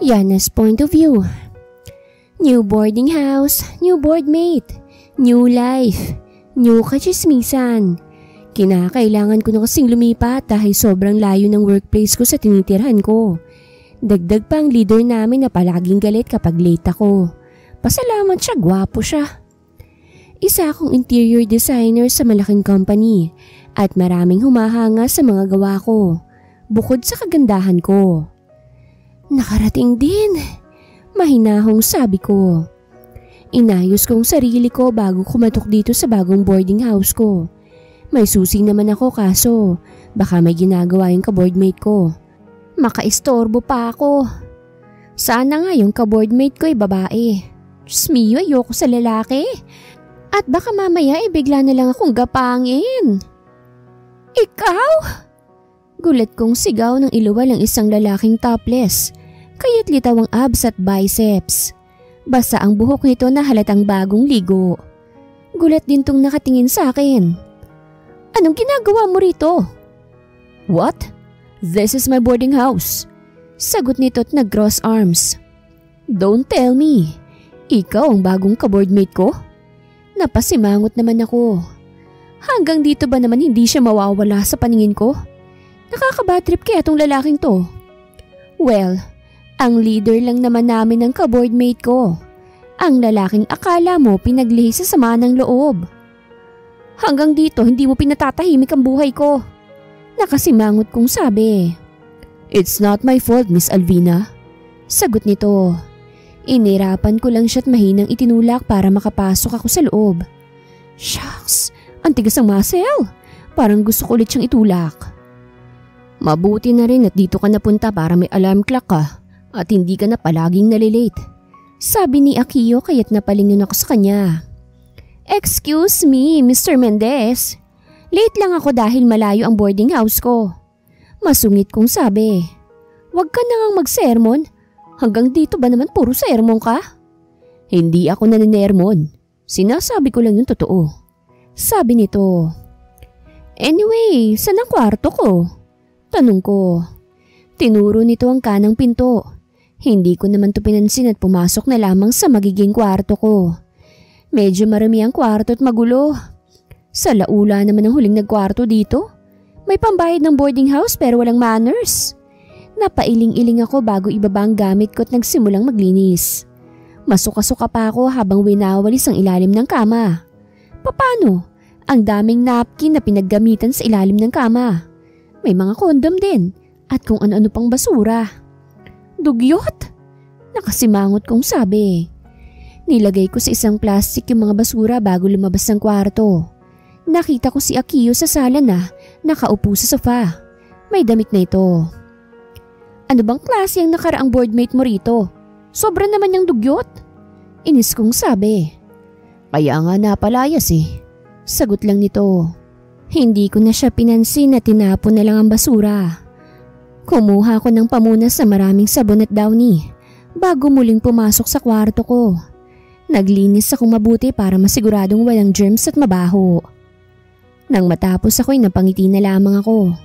Yana's point of view. New boarding house, new boardmate, new life, new kachismisan. Kinakailangan ko na kasing lumipat dahil sobrang layo ng workplace ko sa tinitirhan ko. Dagdag pa ang leader namin na palaging galit kapag late ako. Pasalamat siya, gwapo siya. Isa akong interior designer sa malaking company at maraming humahanga sa mga gawa ko, bukod sa kagandahan ko. Nakarating din. Mahinahong sabi ko. Inayos kong sarili ko bago kumatok dito sa bagong boarding house ko. May susi naman ako kaso baka may ginagawa yung kaboardmate ko. Makaistorbo pa ako. Sana nga yung kaboardmate ko ay babae. Diyos mio, ayoko sa lalaki. At baka mamaya bigla na lang akong gapangin. Ikaw? Gulat kong sigaw ng iluwal ang isang lalaking topless. Kaya't litaw ang abs at biceps. Basa ang buhok nito na halatang bagong ligo. Gulat din tong nakatingin sa akin. Anong ginagawa mo rito? What? This is my boarding house. Sagot nito at nag-cross arms. Don't tell me. Ikaw ang bagong kaboardmate ko? Napasimangot naman ako. Hanggang dito ba naman hindi siya mawawala sa paningin ko? Nakakabatrip kaya tong lalaking to. Well, ang leader lang naman namin ng kaboardmate ko. Ang lalaking akala mo pinaglihi sa sama ng loob. Hanggang dito hindi mo pinatatahimik ang buhay ko. Nakasimangot kong sabi. It's not my fault, Miss Alvina. Sagot nito. Inirapan ko lang siya't mahinang itinulak para makapasok ako sa loob. Shucks, ang tigas ang muscle. Parang gusto ko ulit siyang itulak. Mabuti na rin at dito ka napunta para may alarm clock ka. At hindi ka na palaging nalilate. Sabi ni Akiyo kaya't napalingin ako sa kanya. Excuse me, Mr. Mendez. Late lang ako dahil malayo ang boarding house ko. Masungit kong sabi. Huwag ka na ngang mag-sermon. Hanggang dito ba naman puro sermon ka? Hindi ako naninermon. Sinasabi ko lang yung totoo. Sabi nito. Anyway, saan ang kwarto ko? Tanong ko. Tinuro nito ang kanang pinto. Hindi ko naman to pinansin at pumasok na lamang sa magiging kwarto ko. Medyo marami ang kwarto at magulo. Sa laula naman ang huling nagkwarto dito. May pambayad ng boarding house pero walang manners. Napailing-iling ako bago ibaba ang gamit ko at nagsimulang maglinis. Masuka-suka pa ako habang winawalis ang ilalim ng kama. Paano? Ang daming napkin na pinaggamitan sa ilalim ng kama. May mga kondom din at kung ano-ano pang basura. Dugyot! Nakasimangot kong sabi. Nilagay ko sa isang plastic yung mga basura bago lumabas ng kwarto. Nakita ko si Akiyo sa sala na nakaupo sa sofa. May damit na ito. Ano bang klase ang nakaraang boardmate mo rito? Sobra naman yung dugyot. Inis kong sabi. Kaya nga napalayas eh. Sagot lang nito. Hindi ko na siya pinansin na tinapon na lang ang basura. Kumuha ko ng pamunas sa maraming sabon at downy bago muling pumasok sa kwarto ko. Naglinis akong mabuti para masiguradong walang germs at mabaho. Nang matapos ako'y napangiti na lamang ako.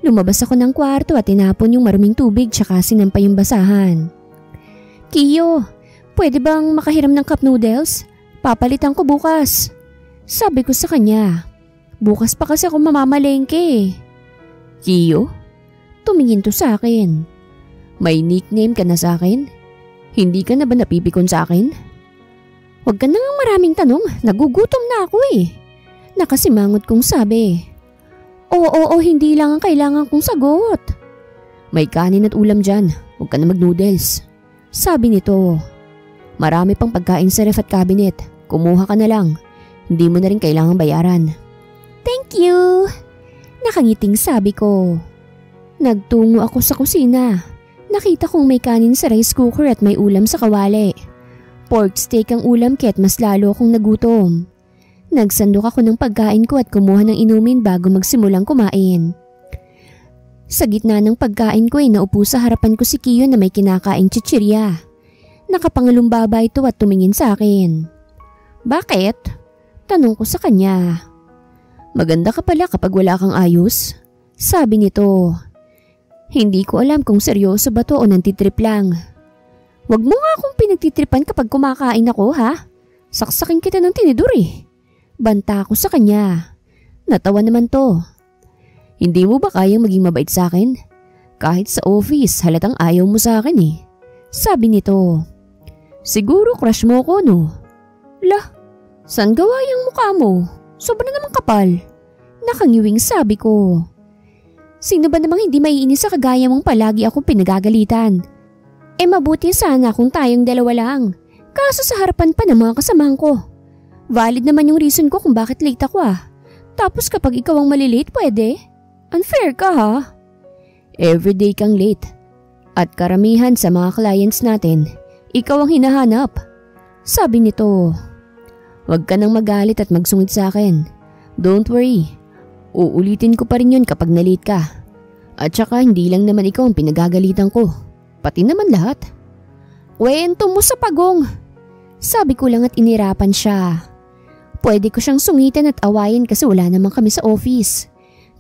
Lumabas ako ng kwarto at tinapon yung maruming tubig tsaka sinampay yung basahan. Kiyo, pwede bang makahiram ng cup noodles? Papalitan ko bukas. Sabi ko sa kanya. Bukas pa kasi ako mamamalengke. Kiyo? Tumingin to sa akin. May nickname ka na sa akin? Hindi ka na ba napipikon sa akin? Huwag ka na nga maraming tanong, nagugutom na ako eh. Nakasimangot kong sabi. Oo, hindi lang ang kailangan kong sagot. May kanin at ulam dyan, huwag ka na mag-noodles. Sabi nito. Marami pang pagkain sa ref at cabinet, kumuha ka na lang. Hindi mo na rin kailangang bayaran. Thank you! Nakangiting sabi ko. Nagtungo ako sa kusina. Nakita kong may kanin sa rice cooker at may ulam sa kawali. Pork steak ang ulam kaya't mas lalo akong nagutom. Nagsandok ako ng pagkain ko at kumuha ng inumin bago magsimulang kumain. Sa gitna ng pagkain ko ay naupo sa harapan ko si Kiyo na may kinakaing chichirya. Nakapangalumbaba ito at tumingin sa akin. Bakit? Tanong ko sa kanya. Maganda ka pala kapag wala kang ayos. Sabi nito. Hindi ko alam kung seryoso ba to o nantitrip lang. Wag mo nga akong pinagtitripan kapag kumakain ako ha. Saksakin kita ng tinidor eh. Banta ko sa kanya. Natawa naman to. Hindi mo ba kayang maging mabait sa akin? Kahit sa office halatang ayaw mo sa akin eh. Sabi nito. Siguro crush mo ko no? Lah, saan gawa yung mukha mo? Sobra namang kapal. Nakangiwing sabi ko. Sino ba namang hindi maiinis sa kagaya mong palagi akong pinagagalitan? Mabuti sana kung tayong dalawa lang. Kaso sa harapan pa ng mga kasamahan ko. Valid naman yung reason ko kung bakit late ako ah. Tapos kapag ikaw ang malilate pwede? Unfair ka ha? Everyday kang late. At karamihan sa mga clients natin, ikaw ang hinahanap. Sabi nito. Huwag ka nang magalit at magsungit sa akin. Don't worry. Uulitin ko pa rin yun kapag na-late ka. At saka hindi lang naman ikaw ang pinagagalitan ko. Pati naman lahat. Kwento mo sa pagong. Sabi ko lang at inirapan siya. Pwede ko siyang sungitan at awayin kasi wala naman kami sa office.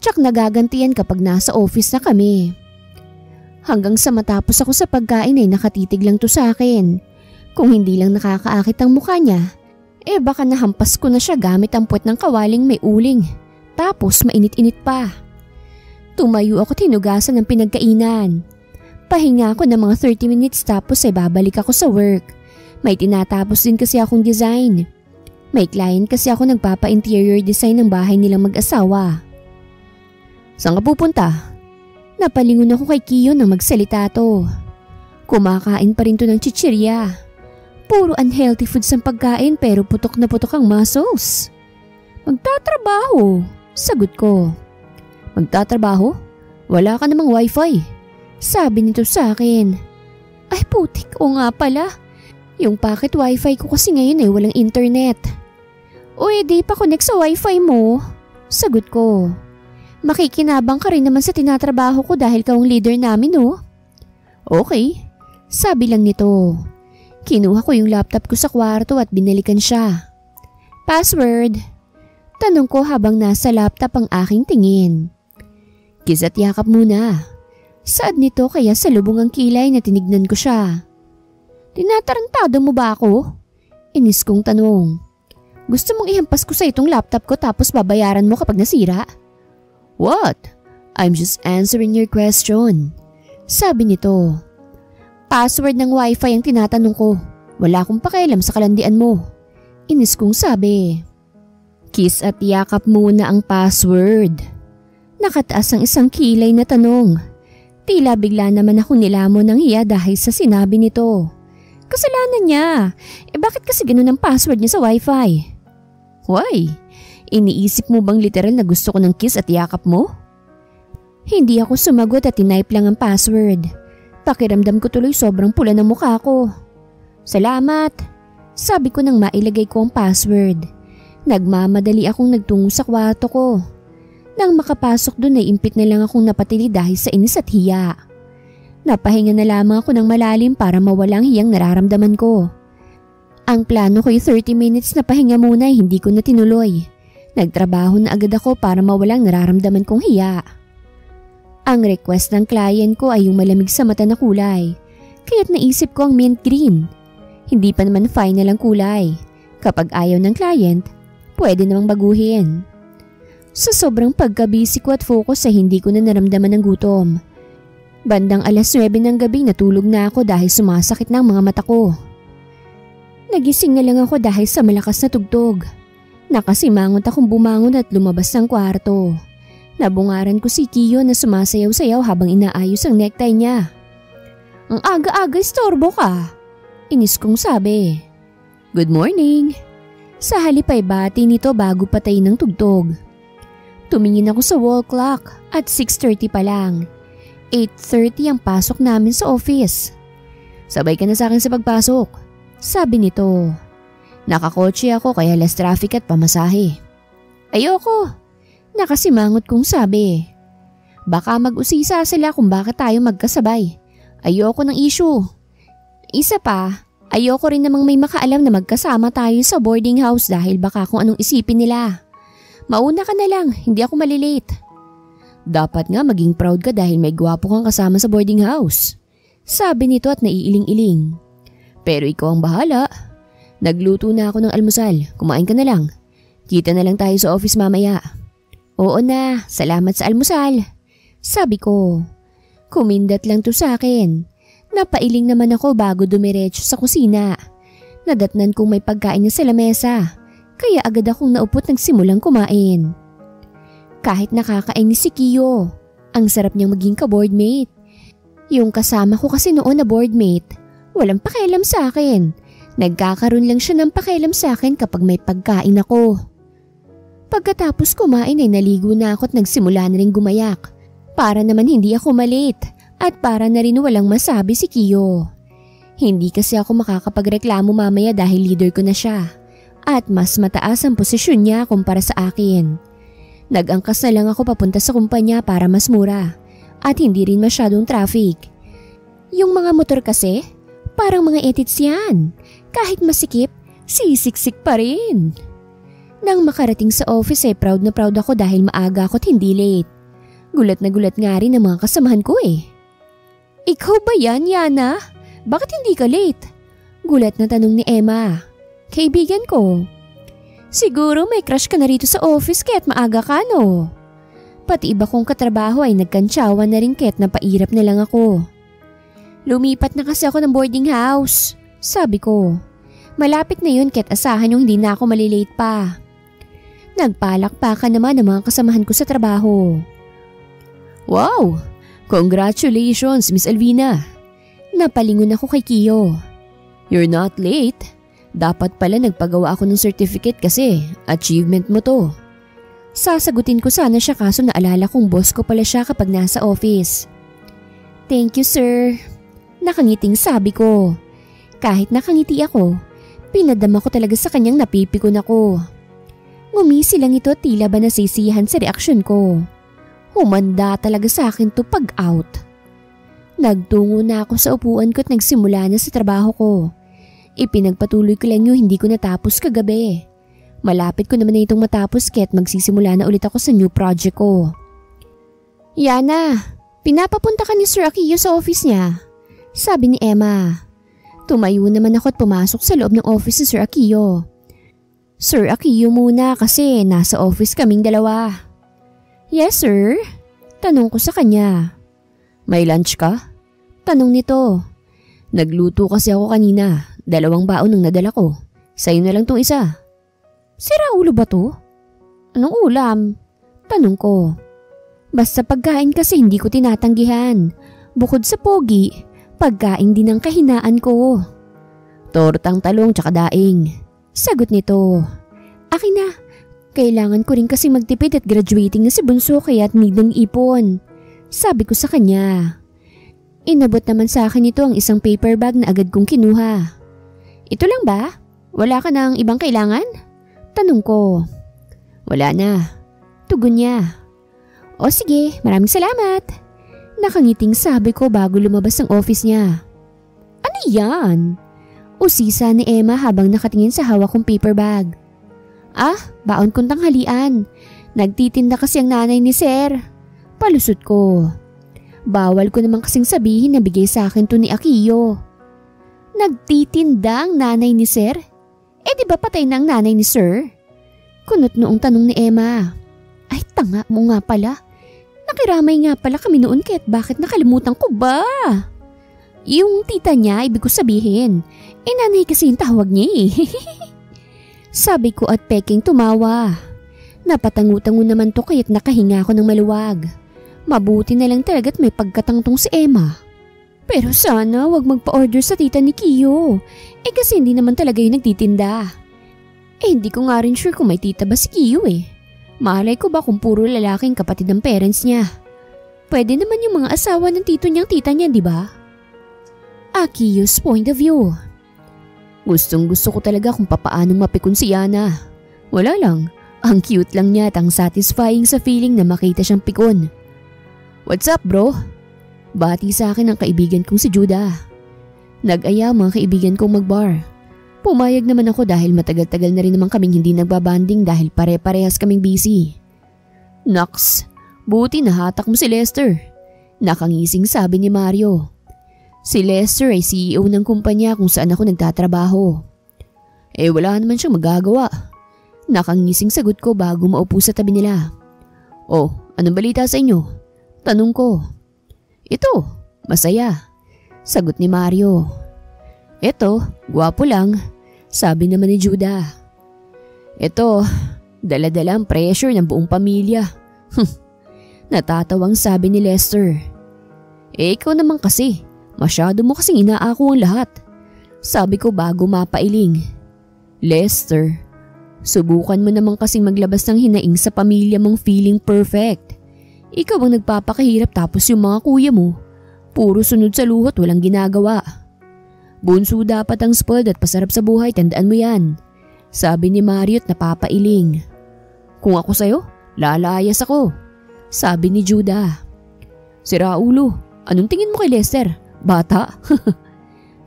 Tsak nagagantian kapag nasa office na kami. Hanggang sa matapos ako sa pagkain ay nakatitig lang to sa akin. Kung hindi lang nakakaakit ang mukha niya, baka nahampas ko na siya gamit ang puwet ng kawaling may uling. Tapos mainit-init pa. Tumayo ako tinugasan ng pinagkainan. Pahinga ako ng mga 30 minutes tapos ay babalik ako sa work. May tinatapos din kasi akong design. May client kasi ako nagpapa-interior design ng bahay nilang mag-asawa. Saan ka pupunta? Napalingon ako kay Kiyo nang magsalita to. Kumakain pa rin to ng chichirya. Puro unhealthy foods ang pagkain pero putok na putok ang muscles. Magtatrabaho, sagot ko. Magtatrabaho? Wala ka namang wifi. Sabi nito sa akin. Ay putik, o nga pala. Yung pocket wifi ko kasi ngayon ay walang internet. O di pa connect sa wifi mo? Sagot ko. Makikinabang ka rin naman sa tinatrabaho ko dahil ka ang leader namin no? Okay, sabi lang nito. Kinuha ko yung laptop ko sa kwarto at binalikan siya. Password? Tanong ko habang nasa laptop ang aking tingin. Kiss at yakap muna. Saad nito kaya sa lubong ang kilay na tinignan ko siya. Tinatarantado mo ba ako? Inis kong tanong. Gusto mong ihampas ko sa itong laptop ko tapos babayaran mo kapag nasira? What? I'm just answering your question. Sabi nito. Password ng wifi ang tinatanong ko. Wala akong pakialam sa kalandian mo. Inis kong sabi. Kiss at yakap muna ang password. Nakataas ang isang kilay na tanong. Tila bigla naman ako nilamon ng hiya dahil sa sinabi nito. Kasalanan niya. Bakit kasi ganun ang password niya sa wifi? Why? Iniisip mo bang literal na gusto ko ng kiss at yakap mo? Hindi ako sumagot at tinype lang ang password. Pakiramdam ko tuloy sobrang pula ng mukha ko. Salamat. Sabi ko nang mailagay ko ang password. Nagmamadali akong nagtungo sa kwarto ko. Nang makapasok doon ay impit na lang akong napatili dahil sa inis at hiya. Napahinga na lamang ako ng malalim para mawalang hiyang nararamdaman ko. Ang plano ko'y 30 minutes na pahinga muna ay hindi ko na tinuloy. Nagtrabaho na agad ako para mawalang nararamdaman kong hiya. Ang request ng client ko ay yung malamig sa mata na kulay. Kaya't naisip ko ang mint green. Hindi pa naman final ang kulay. Kapag ayaw ng client, pwede namang baguhin. Sa sobrang pagkabisi ko at focus ay hindi ko na naramdaman ng gutom. Bandang alas 9 ng gabi natulog na ako dahil sumasakit ng mga mata ko. Nagising na lang ako dahil sa malakas na tugtog. Nakasimangot akong bumangon at lumabas ng kwarto. Nabungaran ko si Kiyo na sumasayaw-sayaw habang inaayos ang necktie niya. Ang aga-aga istorbo ka. Inis kong sabi. Good morning. Sa halip ay bati nito bago patayin ng tugtog. Tumingin ako sa wall clock at 6:30 pa lang. 8:30 ang pasok namin sa office. Sabay ka na sa akin sa pagpasok, sabi nito. Nakakotse ako kaya less traffic at pamasahe. Ayoko, nakasimangot kong sabi. Baka mag-usisa sila kung bakit tayo magkasabay. Ayoko ng issue. Isa pa, ayoko rin namang may makaalam na magkasama tayo sa boarding house dahil baka kung anong isipin nila. Mauna ka na lang, hindi ako malilate. Dapat nga maging proud ka dahil may gwapo kang kasama sa boarding house. Sabi nito at naiiling-iling. Pero ikaw ang bahala. Nagluto na ako ng almusal, kumain ka na lang. Kita na lang tayo sa office mamaya. Oo na, salamat sa almusal. Sabi ko. Kumindat lang to sa akin. Napailing naman ako bago dumiretso sa kusina. Nadatnan kong may pagkain na sa lamesa, kaya agad akong naupot nagsimulang kumain. Kahit nakakainis si Kiyo, ang sarap niyang maging ka-boardmate. Yung kasama ko kasi noon na boardmate, walang pakialam sa akin. Nagkakaroon lang siya ng pakialam sa akin kapag may pagkain ako. Pagkatapos kumain ay naligo na ako at nagsimula na rin gumayak. Para naman hindi ako malate at para na rin walang masabi si Kiyo. Hindi kasi ako makakapagreklamo mamaya dahil leader ko na siya. At mas mataas ang posisyon niya kumpara sa akin. Nag-angkas na lang ako papunta sa kumpanya para mas mura. At hindi rin masyadong traffic. Yung mga motor kasi, parang mga edits yan. Kahit masikip, sisiksik pa rin. Nang makarating sa office ay proud na proud ako dahil maaga ako at hindi late. Gulat na gulat nga rin ang mga kasamahan ko eh. Ikaw ba yan, Yana? Bakit hindi ka late? Gulat na tanong ni Emma. Kaibigan ko. Siguro may crush ka na rito sa office kaya't maaga ka no? Pati iba kong katrabaho ay nagkantsawan na rin kaya't napairap na lang ako. Lumipat na kasi ako ng boarding house. Sabi ko. Malapit na yun kaya't asahan yung hindi na ako malilate pa. Nagpalakpakan naman ang mga kasamahan ko sa trabaho. Wow! Congratulations, Miss Alvina! Napalingon ako kay Kiyo. You're not late. Dapat pala nagpagawa ako ng certificate kasi achievement mo to. Sasagutin ko sana siya kaso naalala kong boss ko pala siya kapag nasa office. Thank you, sir. Nakangiting sabi ko. Kahit nakangiti ako, pinadama ko talaga sa kanyang napipikon ako. Ngumisi lang ito tila ba nasisiyahan sa reaksyon ko. Humanda talaga sa akin to pag out. Nagtungo na ako sa upuan ko at nagsimula na sa trabaho ko. Ipinagpatuloy ko lang yung hindi ko natapos kagabi. Malapit ko naman na itong matapos kaya't magsisimula na ulit ako sa new project ko. Yana, pinapapunta ka ni Sir Akiyo sa office niya. Sabi ni Emma. Tumayo naman ako at pumasok sa loob ng office ni Sir Akiyo. Sir Akiyo muna kasi nasa office kaming dalawa. Yes sir, tanong ko sa kanya. May lunch ka? Tanong nito. Nagluto kasi ako kanina, 2 baon ang nadala ko. Sa'yo na lang tong isa. Sira ulo ba to? Anong ulam? Tanong ko. Basta pagkain kasi hindi ko tinatanggihan. Bukod sa pogi, pagkain din ang kahinaan ko. Tortang talong tsaka daing. Sagot nito. Akin na. Kailangan ko rin kasi magtipid at graduating na si Bunso kaya't need ng ipon. Sabi ko sa kanya. Inabot naman sa akin ito ang isang paper bag na agad kong kinuha. Ito lang ba? Wala ka ng ibang kailangan? Tanong ko. Wala na. Tugon niya. O sige, maraming salamat. Nakangiting sabi ko bago lumabas ng office niya. Ano yan? Usisa ni Emma habang nakatingin sa hawak kong paper bag. Ah, baon kong tanghalian. Nagtitinda kasi ang nanay ni Sir. Palusot ko. Bawal ko naman kasing sabihin na bigay sa akin to ni Akiyo. Nagtitinda ang nanay ni Sir? Di ba patay na ang nanay ni Sir? Kunot noong tanong ni Emma. Ay tanga mo nga pala. Nakiramay nga pala kami noon kaya't bakit nakalimutan ko ba? Yung tita niya, ibig ko sabihin. Nanay kasi yung tawag niya eh. Sabi ko at peking tumawa. Napatangu-tango naman to kaya't nakahinga ako ng maluwag. Mabuti na lang talaga't may pagkatangtong si Emma. Pero sana wag magpa-order sa tita ni Kiyo. Kasi hindi naman talaga yung nagtitinda. Hindi ko nga rin sure kung may tita ba si Kiyo eh. Malay ko ba kung puro lalaking kapatid ng parents niya. Pwede naman yung mga asawa ng tito niyang tita niya, di ba? Kiyo's point of view. Gustong gusto ko talaga kung papaanong mapikon si Yana. Wala lang, ang cute lang niya at ang satisfying sa feeling na makita siyang pikon. What's up bro? Bati sa akin ang kaibigan kong si Judah. Nag-aya mga kaibigan kong mag-bar. Pumayag naman ako dahil matagal-tagal na rin naman kaming hindi nagbabanding dahil pare-parehas kaming busy. Naks, buti nahatak mo si Lester. Nakangising sabi ni Mario. Si Lester ay CEO ng kumpanya kung saan ako nagtatrabaho. Wala naman siyang magagawa. Nakangising sagot ko bago maupo sa tabi nila. Oh, anong balita sa inyo? Tanong ko. Ito, masaya. Sagot ni Mario. Ito, gwapo lang. Sabi naman ni Judah. Ito, dala-dala ang pressure ng buong pamilya. Natatawang sabi ni Lester. Ikaw naman kasi. Masyado mo kasing inaako ang lahat. Sabi ko bago mapailing. Lester, subukan mo naman kasing maglabas ng hinaing sa pamilya mong feeling perfect. Ikaw ang nagpapakahirap tapos yung mga kuya mo, puro sunod sa luhot walang ginagawa. Bunso dapat ang spoiled at pasarap sa buhay, tandaan mo yan. Sabi ni Mario at napapailing. Kung ako sayo, lalayas ako. Sabi ni Judah. Sira ulo, anong tingin mo kay Lester? Bata?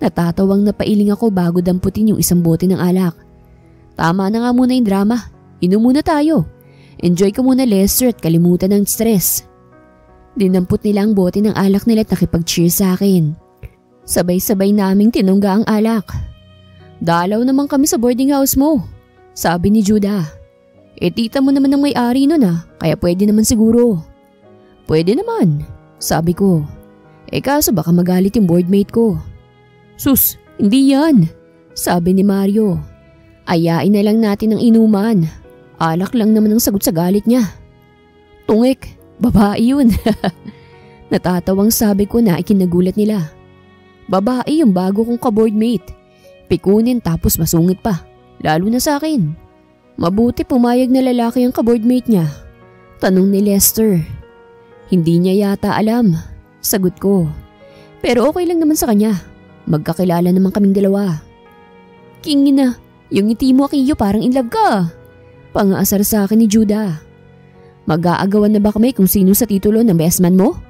Natatawang napailing ako bago damputin yung isang bote ng alak. Tama na nga muna yung drama. Inom muna tayo. Enjoy ka muna Lester at kalimutan ng stress. Dinampot nila ang bote ng alak nila at nakipag-cheers sa akin. Sabay-sabay naming tinungga ang alak. Dalaw naman kami sa boarding house mo. Sabi ni Judah. Tita mo naman ang may-ari nun kaya pwede naman siguro. Pwede naman, sabi ko. Kaso baka magalit yung boardmate ko. Sus, hindi yan, sabi ni Mario. Ayain na lang natin ang inuman. Alak lang naman ang sagot sa galit niya. Tungik, babae yun. Natatawang sabi ko na ikinagulat nila. Babae yung bago kong ka-boardmate. Pikunin tapos masungit pa, lalo na sa akin. Mabuti pumayag na lalaki ang ka-boardmate niya. Tanong ni Lester. Hindi niya yata alam. Sagot ko. Pero okay lang naman sa kanya. Magkakilala naman kaming dalawa. Kingin na, yung ngiti mo Akiyo parang in love ka. Pangaasar sa akin ni Judah. Mag-aagawan na ba kami kung sino sa titulo ng best man mo?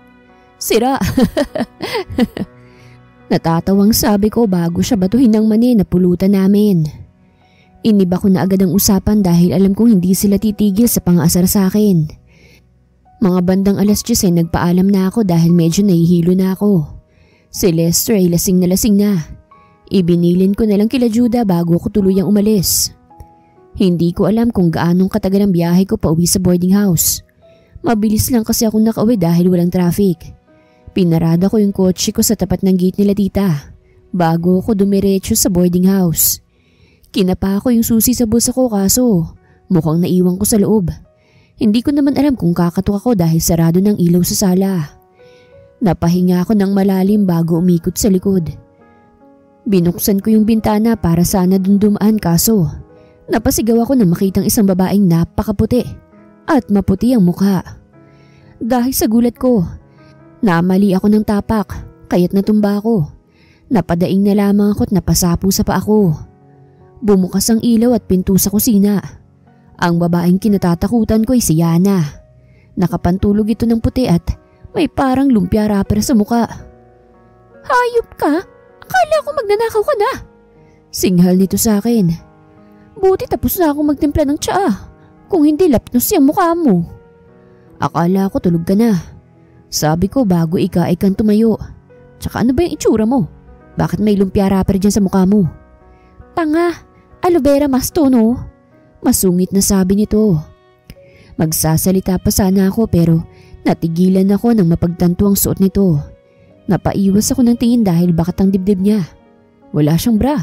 Sira. Natatawang sabi ko bago siya batuhin ng mani na pulutan namin. Iniba ko na agad ang usapan dahil alam kong hindi sila titigil sa pangaasar sa akin. Mga bandang 10:00 ay nagpaalam na ako dahil medyo nahihilo na ako. Si Lester ay lasing na. Ibinilin ko na lang kila Judah bago ako tuluyang umalis. Hindi ko alam kung gaanong katagal ang biyahe ko pauwi sa boarding house. Mabilis lang kasi akong nakauwi dahil walang traffic. Pinarada ko yung kotse ko sa tapat ng gate nila tita bago ako dumiretso sa boarding house. Kinapa ko yung susi sa bulsa ko kaso mukhang naiwan ko sa loob. Hindi ko naman alam kung kakatok ako dahil sarado ng ilaw sa sala. Napahinga ako ng malalim bago umikot sa likod. Binuksan ko yung bintana para sana dun dumaan kaso napasigaw ako nang makitang isang babaeng napakaputi at maputi ang mukha. Dahil sa gulat ko, namali ako ng tapak kaya't natumba ako. Napadaing na lamang ako at napasapo sa paa ko. Bumukas ang ilaw at pinto sa kusina. Ang babaeng kinatatakutan ko ay si Yana. Nakapantulog ito ng puti at may parang lumpia wrapper sa muka. Hayop ka? Akala ko magnanakaw ka na. Singhal nito sa akin. Buti tapos na ako magtimpla ng tsaa. Kung hindi lapnos yung mukha mo. Akala ko tulog ka na. Sabi ko bago ika-ikang tumayo. Tsaka ano ba yung itsura mo? Bakit may lumpia wrapper dyan sa mukha mo? Tanga, aloe vera masto no? Masungit na sabi nito. Magsasalita pa sana ako pero natigilan ako nang mapagtanto ang suot nito. Napaiwas ako ng tingin dahil bakat ang dibdib niya. Wala siyang bra.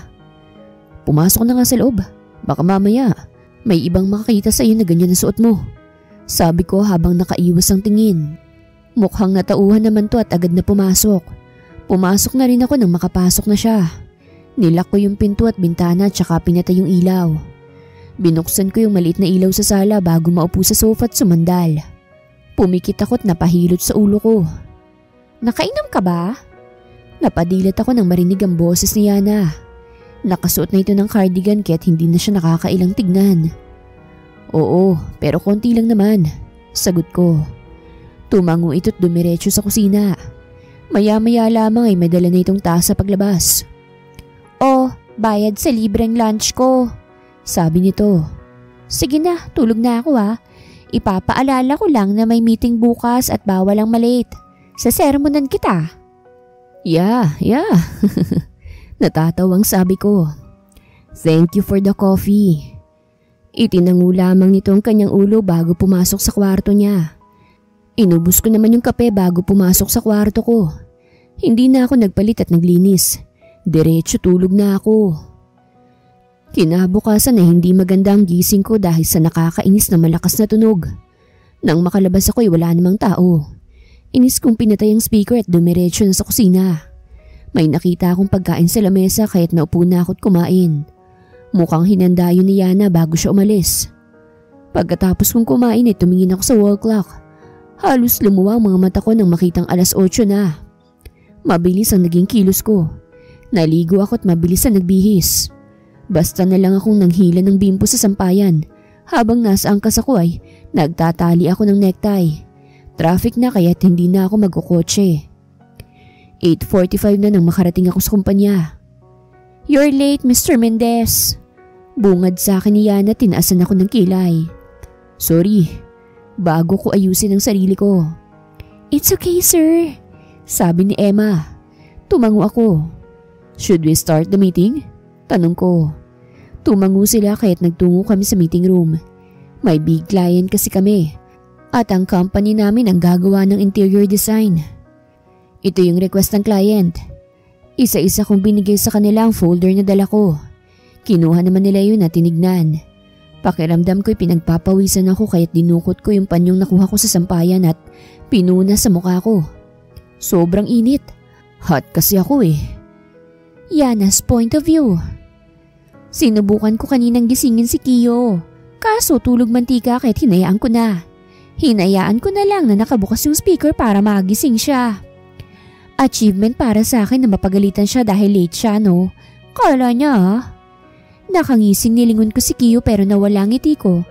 Pumasok na nga sa loob. Baka mamaya may ibang makakita sa iyo na ganyan ang suot mo. Sabi ko habang nakaiwas ang tingin. Mukhang natauhan naman to at agad na pumasok. Pumasok na rin ako nang makapasok na siya. Nilak ko yung pinto at bintana at saka pinatay yung ilaw. Binuksan ko yung maliit na ilaw sa sala bago maupo sa sofa at sumandal. Pumikit ako at napahilot sa ulo ko. Nakainom ka ba? Napadilat ako nang marinig ang boses ni Yana. Nakasuot na ito ng cardigan kaya't hindi na siya nakakailang tignan. Oo, pero konti lang naman, sagot ko. Tumango ito't dumiretso sa kusina. Maya-maya lamang ay may dala na itong taas sa paglabas. Oh, bayad sa libreng lunch ko, sabi nito. Sige na, tulog na ako Ipapaalala ko lang na may meeting bukas at bawal ang malate. Sasermonan kita. Yeah. Natatawang sabi ko. Thank you for the coffee. Itinango lamang nito ang kanyang ulo bago pumasok sa kwarto niya. Inubos ko naman yung kape bago pumasok sa kwarto ko. Hindi na ako nagpalit at naglinis. Diretso tulog na ako. Kinabukasan ay hindi maganda ang gising ko dahil sa nakakainis na malakas na tunog. Nang makalabas ako ay wala namang tao. Inis kong pinatay ang speaker at dumiretso na sa kusina. May nakita akong pagkain sa lamesa kaya't naupo na ako't kumain. Mukhang hinanda yun ni Yana bago siya umalis. Pagkatapos kong kumain ay tumingin ako sa wall clock. Halos lumuwa ang mga mata ko nang makitang 8:00 na. Mabilis ang naging kilos ko. Naligo ako at mabilis ang nagbihis. Basta na lang akong nanghila ng bimpo sa sampayan. Habang nasa angkas ako ay nagtatali ako ng necktie. Traffic na kaya't hindi na ako magkukotse. 8:45 na nang makarating ako sa kumpanya. You're late, Mr. Mendez. Bungad sa akin ni Yana, tinaasan ako ng kilay. Sorry. Bago ko ayusin ang sarili ko. It's okay, sir. Sabi ni Emma. Tumango ako. Should we start the meeting? Tanong ko. Tumango sila kaya't nagtungo kami sa meeting room. May big client kasi kami. At ang company namin ang gagawa ng interior design. Ito yung request ng client. Isa-isa kong binigay sa kanila ang folder na dala ko. Kinuha naman nila yun at tinignan. Pakiramdam ko'y pinagpapawisan ako kaya't dinukot ko yung panyong nakuha ko sa sampayan at pinuna sa mukha ko. Sobrang init. Hot kasi ako eh. Yana's point of view. Sinubukan ko kaninang gisingin si Kiyo. Kaso tulog mantika kaya't hinayaan ko na. Hinayaan ko na lang na nakabukas yung speaker para magising siya. Achievement para sa akin na mapagalitan siya dahil late siya, no? Kala niya ha? Nakangising nilingon ko si Kiyo pero nawala ang ngiti ko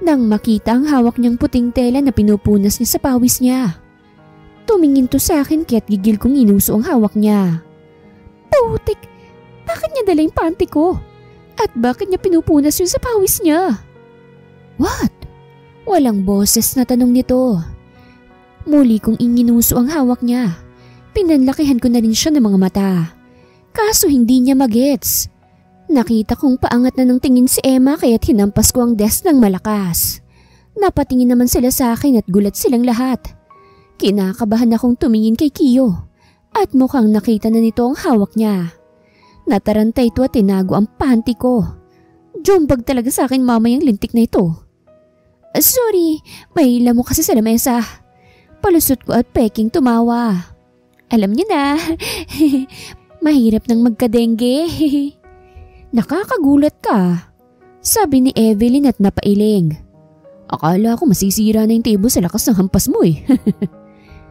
nang makita ang hawak niyang puting tela na pinupunas niya sa pawis niya. Tumingin to sa akin kaya't gigil kong inuso ang hawak niya. Putik! Bakit niya dala yung panty ko? At bakit niya pinupunas yun sa pawis niya? What? Walang boses na tanong nito. Muli kong inginuso ang hawak niya. Pinanlakihan ko na rin siya ng mga mata. Kaso hindi niya magets. Nakita kong paangat na ng tingin si Emma kaya't hinampas ko ang desk ng malakas. Napatingin naman sila sa akin at gulat silang lahat. Kinakabahan akong tumingin kay Kiyo at mukhang nakita na nito ang hawak niya. Nataranta ito at tinago ang panty ko. Jombag talaga sa akin mama yung lintik na ito. Sorry, may lamok kasi sa lamesa. Palusot ko at peking tumawa. Alam niyo na, mahirap nang magka-dengue. Nakakagulat ka, sabi ni Evelyn at napailing. Akala ko masisira na yung table sa lakas ng hampas mo eh.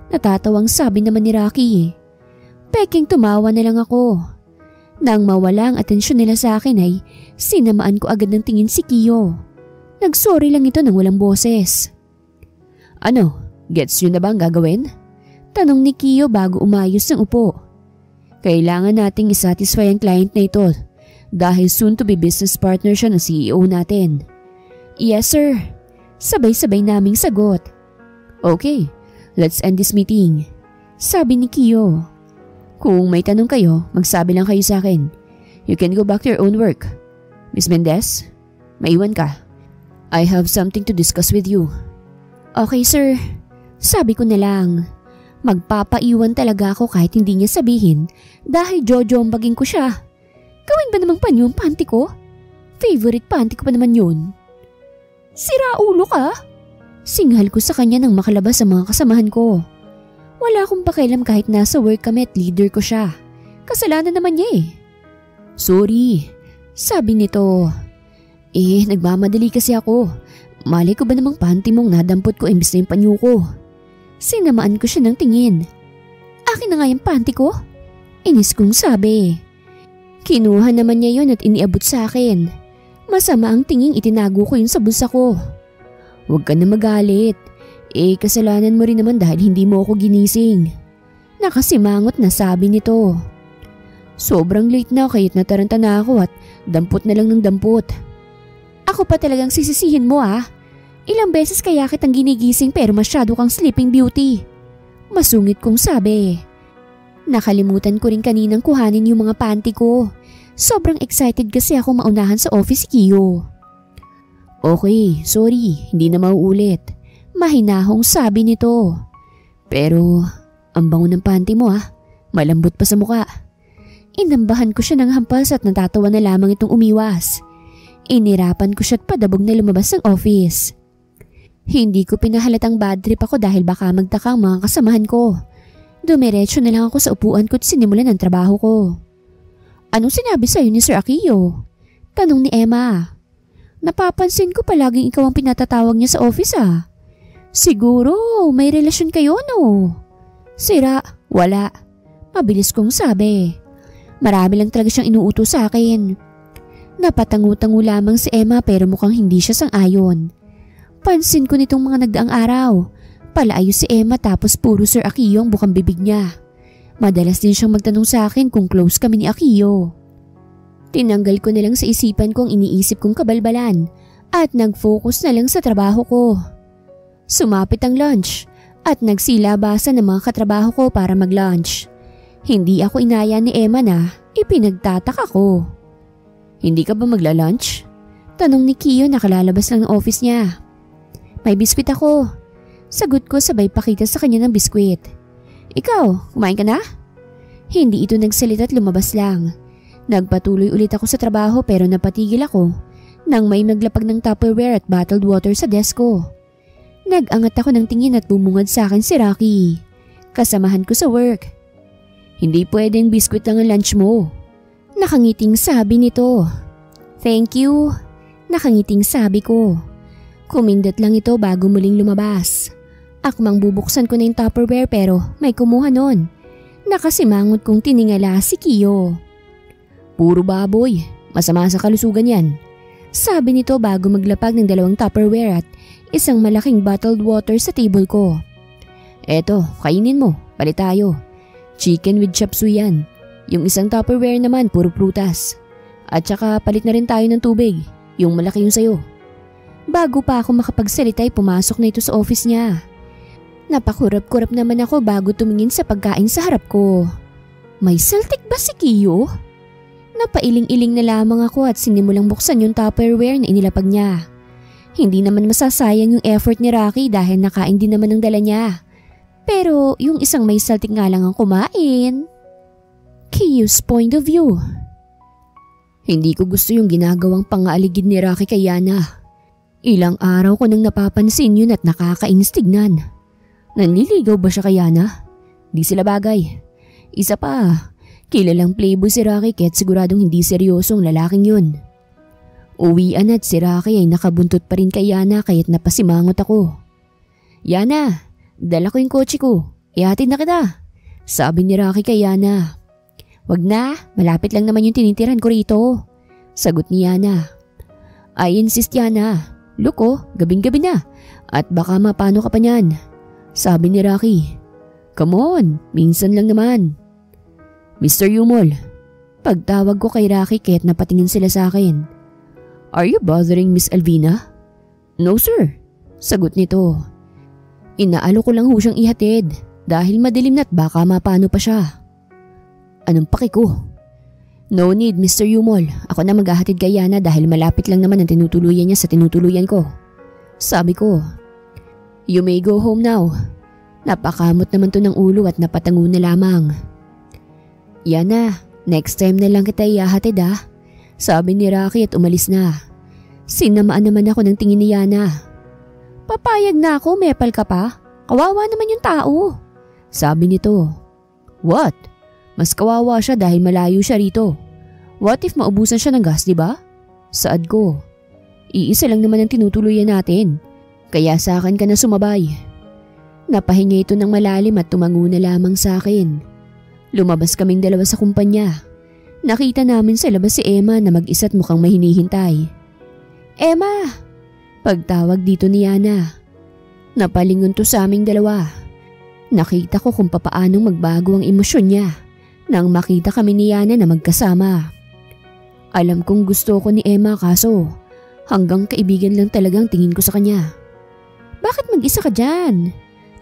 Natatawang sabi naman ni Rocky. Peking tumawa na lang ako. Nang mawala ang atensyon nila sa akin ay sinamaan ko agad ng tingin si Kiyo. Nagsorry lang ito ng walang boses. Ano, gets yun na ba ang gagawin? Tanong ni Kiyo bago umayos ng upo. Kailangan nating isatisfy ang client na ito. Dahil soon to be business partner siya ng CEO natin. Yes sir. Sabay-sabay naming sagot. Okay, let's end this meeting. Sabi ni Kiyo. Kung may tanong kayo, magsabi lang kayo sa akin. You can go back to your own work. Miss Mendez, maiwan ka. I have something to discuss with you. Okay sir. Sabi ko na lang. Magpapaiwan talaga ako kahit hindi niya sabihin dahil jojombagin ko siya. Gawin ba namang panyo ang panty ko? Favorite panty ko pa naman yun. Sira ulo ka? Singhal ko sa kanya nang makalabas sa mga kasamahan ko. Wala akong pakialam kahit nasa work kami at leader ko siya. Kasalanan naman niya eh. Sorry, sabi nito. Nagmamadali kasi ako. Malay ko ba namang panty mong nadampot ko imbis na yung panyo ko? Sinamaan ko siya ng tingin. Akin na nga yung panty ko? Inis kong sabi. Kinuha naman niya yun at iniabot sa akin. Masama ang tinging itinago ko yun sa bulsa ko. Huwag ka na magalit. Kasalanan mo rin naman dahil hindi mo ako ginising. Nakasimangot na sabi nito. Sobrang late na kaya't nataranta na ako at dampot na lang ng dampot. Ako pa talagang sisisihin mo ah. Ilang beses kaya kitang ginigising pero masyado kang sleeping beauty. Masungit kong sabi. Nakalimutan ko rin kaninang kuhanin yung mga panty ko. Sobrang excited kasi ako maunahan sa office, Kiyo. Okay, sorry, hindi na mauulit. Mahinahong sabi nito. Pero ang bango ng panty mo malambot pa sa muka. Inambahan ko siya ng hampas at natatawa na lamang itong umiwas. Inirapan ko siya at padabog na lumabas ng office. Hindi ko pinahalatang bad trip ako dahil baka magtaka ang mga kasamahan ko. Dumiretso na lang ako sa upuan ko at sinimulan ang trabaho ko. Anong sinabi sa'yo ni Sir Akiyo? Tanong ni Emma. Napapansin ko palaging ikaw ang pinatatawag niya sa office Siguro may relasyon kayo Sira, wala. Mabilis kong sabi. Marami lang talaga siyang inuutos sa akin. Napatangu-tangu lamang si Emma pero mukhang hindi siya sang-ayon. Pansin ko nitong mga nagdaang araw. Palaayos si Emma tapos puro Sir Akiyo ang bukang bibig niya. Madalas din siyang magtanong sa akin kung close kami ni Akiyo. Tinanggal ko na lang sa isipan ko ang iniisip kong kabalbalan at nag-focus na lang sa trabaho ko. Sumapit ang lunch at nagsilabasan ng mga katrabaho ko para mag-lunch. Hindi ako inaya ni Emma na ipinagtataka ko. Hindi ka ba magla-lunch? Tanong ni Kiyo na kalalabas lang ng office niya. May biskwit ako. Sagot ko sabay pakita sa kanya ng biskwit. Ikaw, kumain ka na? Hindi ito nagsalita at lumabas lang. Nagpatuloy ulit ako sa trabaho pero napatigil ako nang may naglapag ng Tupperware at bottled water sa desk ko. Nag-angat ako ng tingin at bumungad sa akin si Rocky. Kasamahan ko sa work. Hindi pwedeng biskwit lang ang lunch mo. Nakangiting sabi nito. Thank you. Nakangiting sabi ko. Kumindot lang ito bago muling lumabas. Akmang bubuksan ko na yung Tupperware pero may kumuha nun. Nakasimangot kong tiningala si Kiyo. Puro baboy. Masama sa kalusugan yan. Sabi nito bago maglapag ng 2 Tupperware at isang malaking bottled water sa table ko. Eto, kainin mo. Palit tayo. Chicken with chop suey yan. Yung isang Tupperware naman puro prutas. At saka palit na rin tayo ng tubig. Yung malaki yung sayo. Bago pa ako makapagsalita ay pumasok na ito sa office niya. Napakurap-kurap naman ako bago tumingin sa pagkain sa harap ko. May saltik ba si Kiyo? Napailing-iling na lamang ako at sinimulang buksan yung Tupperware na inilapag niya. Hindi naman masasayang yung effort ni Rocky dahil nakain din naman ang dala niya. Pero yung isang may saltik nga lang ang kumain. Kiyo's point of view. Hindi ko gusto yung ginagawang pang-aaligid ni Rocky kay Yana. Ilang araw ko nang napapansin yun at nakakainis tignan. Nanliligaw ba siya kay Yana? Di sila bagay. Isa pa, kilalang playboy si Rocky kaya't siguradong hindi seryosong lalaking yun. Uwian at si Rocky ay nakabuntot pa rin kay Yana kaya't napasimangot ako. Yana, dala ko yung kotse ko. Ihatid na kita. Sabi ni Rocky kay Yana. Wag na, malapit lang naman yung tinitirahan ko rito. Sagot ni Yana. I insist Yana. Look gabing-gabi na. At baka mapano ka pa niyan. Sabi ni Rocky. Come on, minsan lang naman. Mr. Yumol. Pagtawag ko kay Rocky kaya't napatingin sila sa akin. Are you bothering Miss Alvina? No sir. Sagot nito. Inaalo ko lang siyang ihatid dahil madilim na't baka mapano pa siya. Anong paki ko? No need Mr. Yumol. Ako na maghahatid kay Yana dahil malapit lang naman ang tinutuluyan niya sa tinutuluyan ko. Sabi ko. You may go home now. Napakamot naman to ng ulo at napatango na lamang. Yana, next time na lang kita ihahatid Sabi ni Rocky at umalis na. Sinamaan naman ako ng tingin ni Yana. Papayag na ako, mepal ka pa. Kawawa naman yung tao. Sabi nito. What? Mas kawawa siya dahil malayo siya rito. What if maubusan siya ng gas, diba? Saad ko. Iisa lang naman ang tinutuluyan natin. Kaya sa akin ka na sumabay. Napahinga ito ng malalim at tumango na lamang sa akin. Lumabas kaming dalawa sa kumpanya. Nakita namin sa labas si Emma na mag-isa't mukhang may hinihintay. Emma! Pagtawag dito ni Yana. Napalingon to sa aming dalawa. Nakita ko kung papaanong magbago ang emosyon niya nang makita kami ni Yana na magkasama. Alam kong gusto ko ni Emma kaso hanggang kaibigan lang talagang tingin ko sa kanya. Bakit mag-isa ka dyan?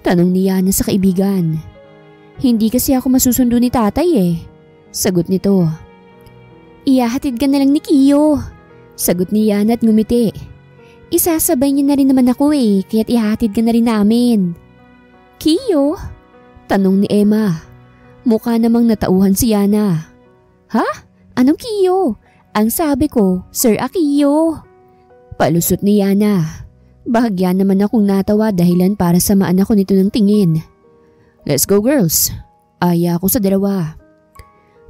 Tanong ni Yana sa kaibigan. Hindi kasi ako masusundo ni tatay eh. Sagot nito. Iyahatid ka na lang ni Kiyo. Sagot ni Yana at ngumiti. Isasabay niya na rin naman ako eh, kaya't ihahatid ka na rin namin. Kiyo? Tanong ni Emma. Mukha namang natauhan si Yana. Ha? Anong Kiyo? Ang sabi ko, Sir Akiyo. Palusot ni Yana. Bahagya naman akong natawa dahilan para samaan ako nito ng tingin. Let's go girls. Aya ako sa dalawa.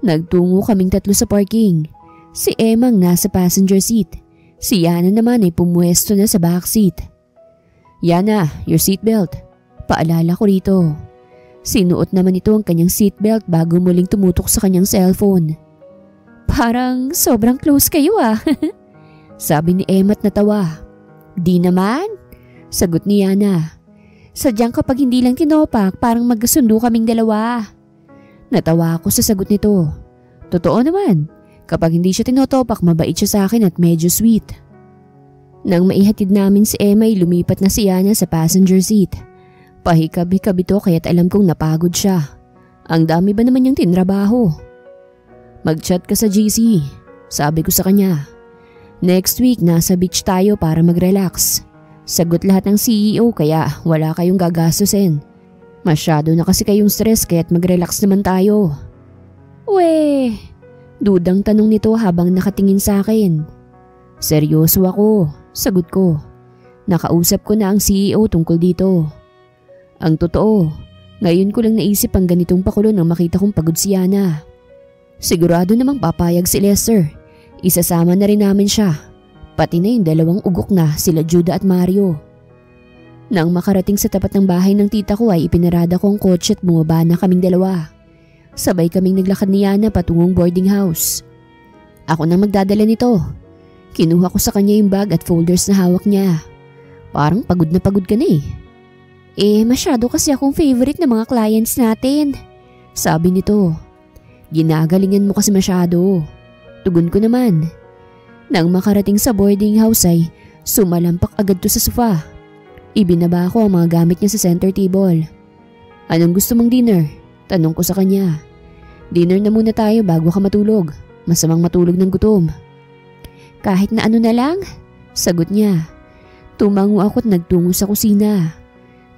Nagtungo kaming tatlo sa parking. Si Emang nasa passenger seat. Si Yana naman ay pumuesto na sa backseat. Yana, your seatbelt. Paalala ko rito. Sinuot naman ito ang kanyang seatbelt bago muling tumutok sa kanyang cellphone. Parang sobrang close kayo ah. Sabi ni Emma at natawa. Di naman. Sagot ni Yana. Sadyang kapag hindi lang tinopak, parang magkasundo kaming dalawa. Natawa ako sa sagot nito. Totoo naman, kapag hindi siya tinotopak, mabait siya sa akin at medyo sweet. Nang maihatid namin si Emma ay lumipat na si Yana sa passenger seat. Pahikab-hikab ito kaya't alam kong napagod siya. Ang dami ba naman niyang tinrabaho? Mag-chat ka sa GC, sabi ko sa kanya. Next week nasa beach tayo para mag-relax. Sagot lahat ng CEO kaya wala kayong gagastusin. Masyado na kasi kayong stress kaya't mag-relax naman tayo. Weh, dudang tanong nito habang nakatingin sa akin. Seryoso ako, sagot ko. Nakausap ko na ang CEO tungkol dito. Ang totoo, ngayon ko lang naisip ang ganitong pakulo nang makita kong pagod si Yana. Sigurado namang papayag si Lester. Isasama na rin namin siya. Pati na yung dalawang ugok na sila Judah at Mario. Nang makarating sa tapat ng bahay ng tita ko ay ipinarada ko ang kotse at bumaba na kaming dalawa. Sabay kaming naglakad ni Yana patungong boarding house. Ako nang magdadala nito. Kinuha ko sa kanya yung bag at folders na hawak niya. Parang pagod ka na eh. Masyado kasi akong favorite ng mga clients natin. Sabi nito. Ginagalingan mo kasi masyado. Tugon ko naman. Nang makarating sa boarding house ay sumalampak agad to sa sofa. Ibinaba ko ang mga gamit niya sa center table. Anong gusto mong dinner? Tanong ko sa kanya. Dinner na muna tayo bago ka matulog. Masamang matulog ng gutom. Kahit na ano na lang? Sagot niya. Tumango ako at nagtungo sa kusina.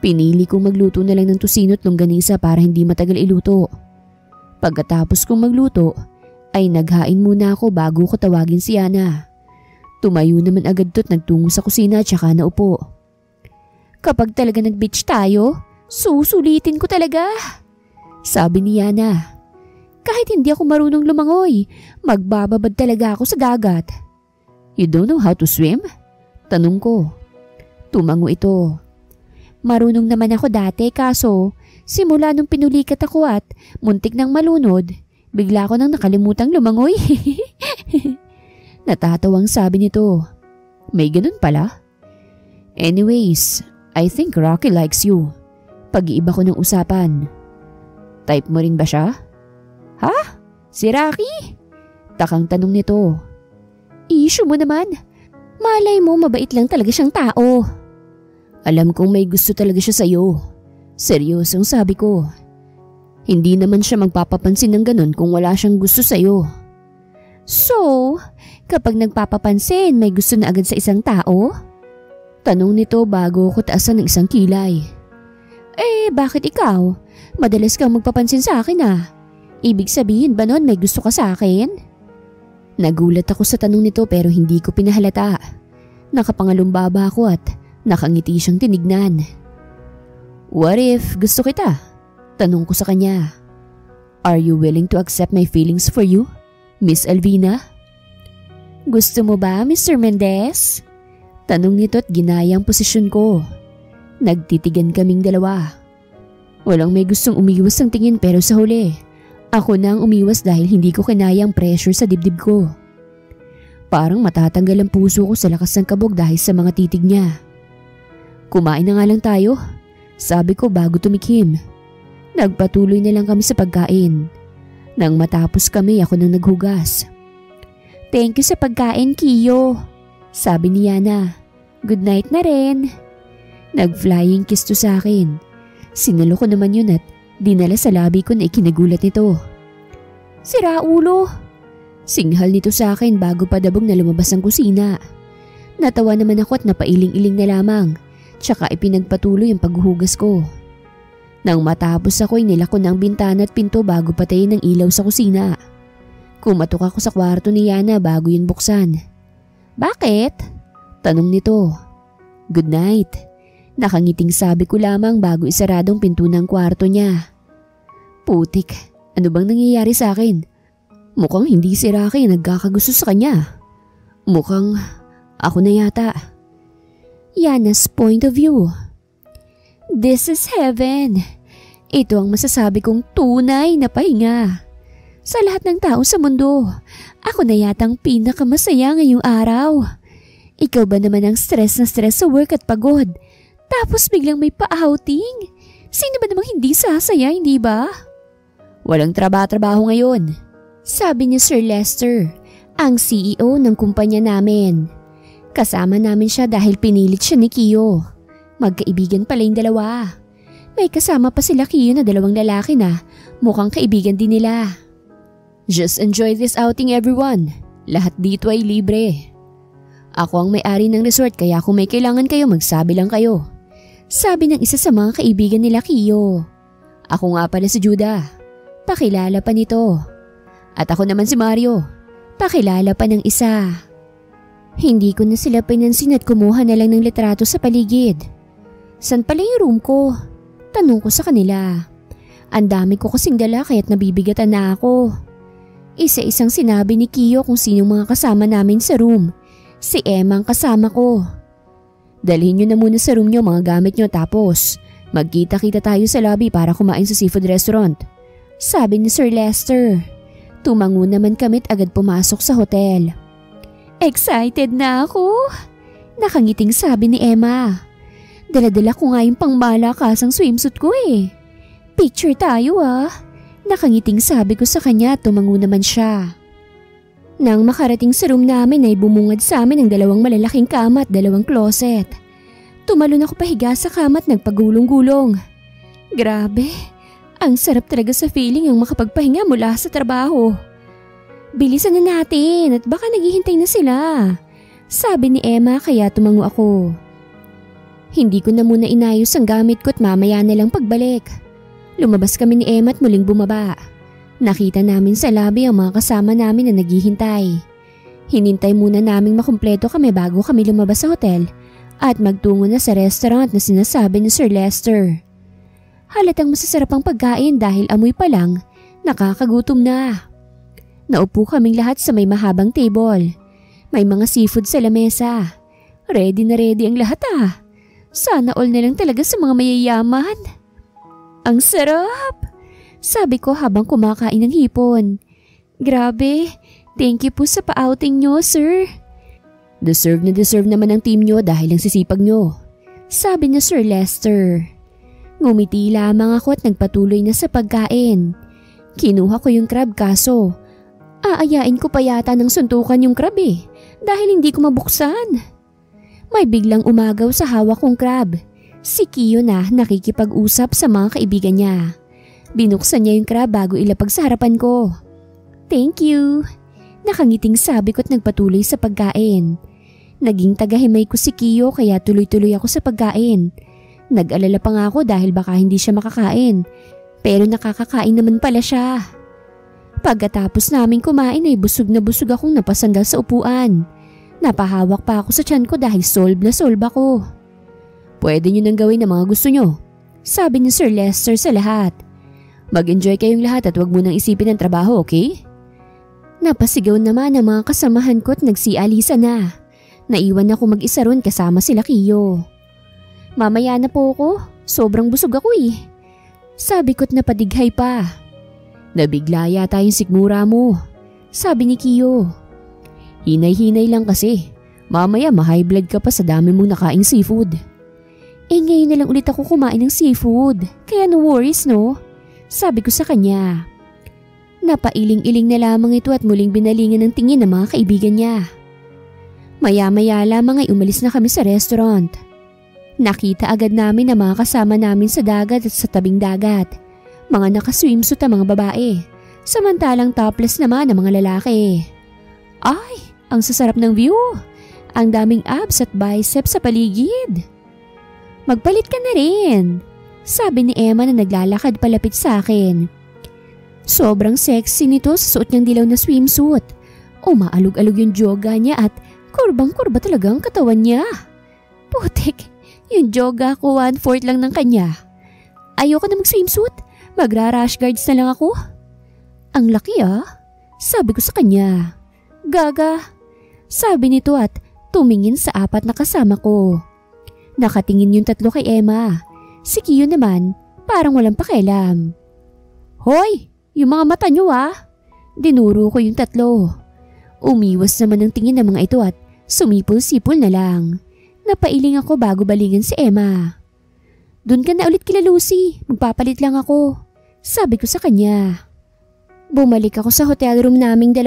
Pinili kong magluto na lang ng tusino at longganisa para hindi matagal iluto. Pagkatapos kong magluto, ay naghain muna ako bago ko tawagin si Yana. Tumayo naman agad to't nagtungo sa kusina at saka naupo. Kapag talaga nag-beach tayo, susulitin ko talaga. Sabi ni Yana. Kahit hindi ako marunong lumangoy, magbababad talaga ako sa dagat. You don't know how to swim? Tanong ko. Tumango ito. Marunong naman ako dati kaso simula nung pinulikat ako at muntik nang malunod, bigla ko nang nakalimutang lumangoy. Natatawang sabi nito. May ganun pala? Anyways, I think Rocky likes you. Pag-iiba ko ng usapan. Type mo rin ba siya? Ha? Si Rocky? Takang tanong nito. Issue mo naman. Malay mo mabait lang talaga siyang tao. Alam kong may gusto talaga siya sa'yo. Seryosong sabi ko. Hindi naman siya magpapapansin ng ganun kung wala siyang gusto sa'yo. So, kapag nagpapapansin, may gusto na agad sa isang tao? Tanong nito bago ko taasan ng isang kilay. Bakit ikaw? Madalas kang magpapansin sa akin ah. Ibig sabihin ba nun may gusto ka sa akin? Nagulat ako sa tanong nito pero hindi ko pinahalata. Nakapangalumbaba ako at nakangiti siyang tinignan. What if gusto kita? Tanong ko sa kanya. Are you willing to accept my feelings for you, Miss Alvina? Gusto mo ba, Mr. Mendez? Tanong nito at ginaya ang posisyon ko. Nagtitigan kaming dalawa. Walang may gustong umiwas ng tingin pero sa huli, ako na ang umiwas dahil hindi ko kinaya ang pressure sa dibdib ko. Parang matatanggal ang puso ko sa lakas ng kabog dahil sa mga titig niya. Kumain na nga lang tayo, sabi ko bago tumikim. Nagpatuloy na lang kami sa pagkain. Nang matapos kami, ako nang naghugas. Thank you sa pagkain, Kiyo, sabi ni Yana. Good night na rin. Nag-flying kiss to sa akin. Sinalo ko naman yun at dinala sa labi ko na ikinagulat nito. "Sira ulo!" Singhal nito sa akin bago padabog na lumabas ang kusina. Natawa naman ako at napailing-iling na lamang, tsaka ipinagpatuloy ang paghuhugas ko. Nang matapos ako'y nilako ng bintana at pinto bago patayin ang ilaw sa kusina. Kumatok ako sa kwarto ni Yana bago yun buksan. "Bakit?" tanong nito. "Good night." Nakangiting sabi ko lamang bago isaradong pinto ng kwarto niya. Putik, ano bang nangyayari sa akin? Mukhang hindi si Rocky nagkakagusto sa kanya. Mukhang ako na yata. Yana's point of view. "This is heaven." Ito ang masasabi kong tunay na pahinga. Sa lahat ng tao sa mundo, ako na yatang pinakamasaya ngayong araw. Ikaw ba naman ang stress na stress sa work at pagod? Tapos biglang may pa-outing. Sino ba namang hindi sasaya, hindi ba? "Walang trabaho ngayon," sabi ni Sir Lester, ang CEO ng kumpanya namin. Kasama namin siya dahil pinilit siya ni Kiyo. Magkaibigan pala yung dalawa. May kasama pa sila Kiyo na dalawang lalaki na mukhang kaibigan din nila. "Just enjoy this outing everyone. Lahat dito ay libre. Ako ang may-ari ng resort kaya kung may kailangan kayo magsabi lang kayo," sabi ng isa sa mga kaibigan nila Kiyo. "Ako nga pala si Judah." Pakilala pa nito. "At ako naman si Mario." Pakilala pa ng isa. Hindi ko na sila pinansin at kumuha na lang ng litrato sa paligid. "San pala yung room ko?" tanong ko sa kanila. Ang dami ko kasing dala kaya't nabibigatan na ako. Isa-isang sinabi ni Kiyo kung sinong mga kasama namin sa room. Si Emma ang kasama ko. "Dalhin nyo na muna sa room nyo mga gamit nyo tapos magkita-kita tayo sa lobby para kumain sa seafood restaurant," sabi ni Sir Lester. Tumango naman kami't agad pumasok sa hotel. "Excited na ako," nakangiting sabi ni Emma. "Dala-dala ko nga yung pangmalakasang swimsuit ko eh. Picture tayo ah," nakangiting sabi ko sa kanya at tumango naman siya. Nang makarating sa room namin ay bumungad sa amin ang dalawang malalaking kama at dalawang closet. Tumalon ako pahiga sa kama at nagpagulong-gulong. Grabe, ang sarap talaga sa feeling ang makapagpahinga mula sa trabaho. "Bilisan na natin at baka naghihintay na sila," sabi ni Emma kaya tumango ako. Hindi ko na muna inayos ang gamit ko at mamaya na lang pagbalik. Lumabas kami ni Emma at muling bumaba. Nakita namin sa lobby ang mga kasama namin na naghihintay. Hinintay muna naming makumpleto kami bago kami lumabas sa hotel at magtungo na sa restaurant na sinasabi ni Sir Lester. Halatang masasarap ang pagkain dahil amoy pa lang, nakakagutom na. Naupo kaming lahat sa may mahabang table. May mga seafood sa lamesa. Ready na ready ang lahat ah. Sana all na lang talaga sa mga mayayaman. "Ang sarap!" sabi ko habang kumakain ng hipon. "Grabe, thank you po sa pa-outing nyo, sir." Deserve naman ang team nyo dahil ang sisipag nyo," sabi ni Sir Lester. Ngumiti lamang ako at nagpatuloy na sa pagkain. Kinuha ko yung crab kaso aayain ko pa yata ng suntukan yung crab eh dahil hindi ko mabuksan. May biglang umagaw sa hawak kong crab. Si Kiyo na nakikipag-usap sa mga kaibigan niya. Binuksan niya yung crab bago ilapag sa harapan ko. "Thank you," nakangiting sabi ko at nagpatuloy sa pagkain. Naging tagahimay ko si Kiyo kaya tuloy-tuloy ako sa pagkain. Nag-alala pa nga ako dahil baka hindi siya makakain. Pero nakakakain naman pala siya. Pagkatapos namin kumain ay busog na busog akong napasanggal sa upuan. Napahawak pa ako sa tiyan ko dahil solve na solve ako. "Pwede nyo nang gawin ang mga gusto nyo," sabi ni Sir Lester sa lahat. "Mag-enjoy kayong lahat at wag mo nang isipin ang trabaho, okay?" Napasigaw naman ang mga kasamahan ko at nagsialisa na. Naiwan ako mag-isa ron kasama sila Kiyo. "Mamaya na po ako, sobrang busog ako eh," sabi ko't napadighay pa. "Nabigla yata yung sikmura mo," sabi ni Kiyo. "Hinay-hinay lang kasi, mamaya ma-high blood ka pa sa dami mong nakaing seafood." Ngayon na lang ulit ako kumain ng seafood, kaya no worries no, sabi ko sa kanya. Napailing-iling na lamang ito at muling binalingan ng tingin ng mga kaibigan niya. Maya-maya lamang ay umalis na kami sa restaurant. Nakita agad namin ang mga kasama namin sa dagat at sa tabing dagat. Mga naka-swimsuit ang mga babae, samantalang topless naman ang mga lalaki. Ay, ang sasarap ng view! Ang daming abs at biceps sa paligid. Magpalit ka na rin, sabi ni Emma na naglalakad palapit sa akin. Sobrang sexy nito sa suot niyang dilaw na swimsuit. Umaalog-alog yung joga niya at kurbang-kurba talaga ang katawan niya. Putik, yung joga ko 1/4 lang ng kanya. Ayoko na mag-swimsuit, magra-rash guards na lang ako. Ang laki sabi ko sa kanya. Gaga, sabi nito at tumingin sa 4 na kasama ko. Nakatingin yung 3 kay Emma. Si Kiyo naman, parang walang pakialam. Hoy, yung mga mata nyo Dinuro ko yung 3. Umiwas naman ang tingin ng mga ito at sumipol-sipol na lang. Napailing ako bago balikan si Emma. Doon ka na ulit kila Lucy, magpapalit lang ako, sabi ko sa kanya. Bumalik ako sa hotel room naming 2.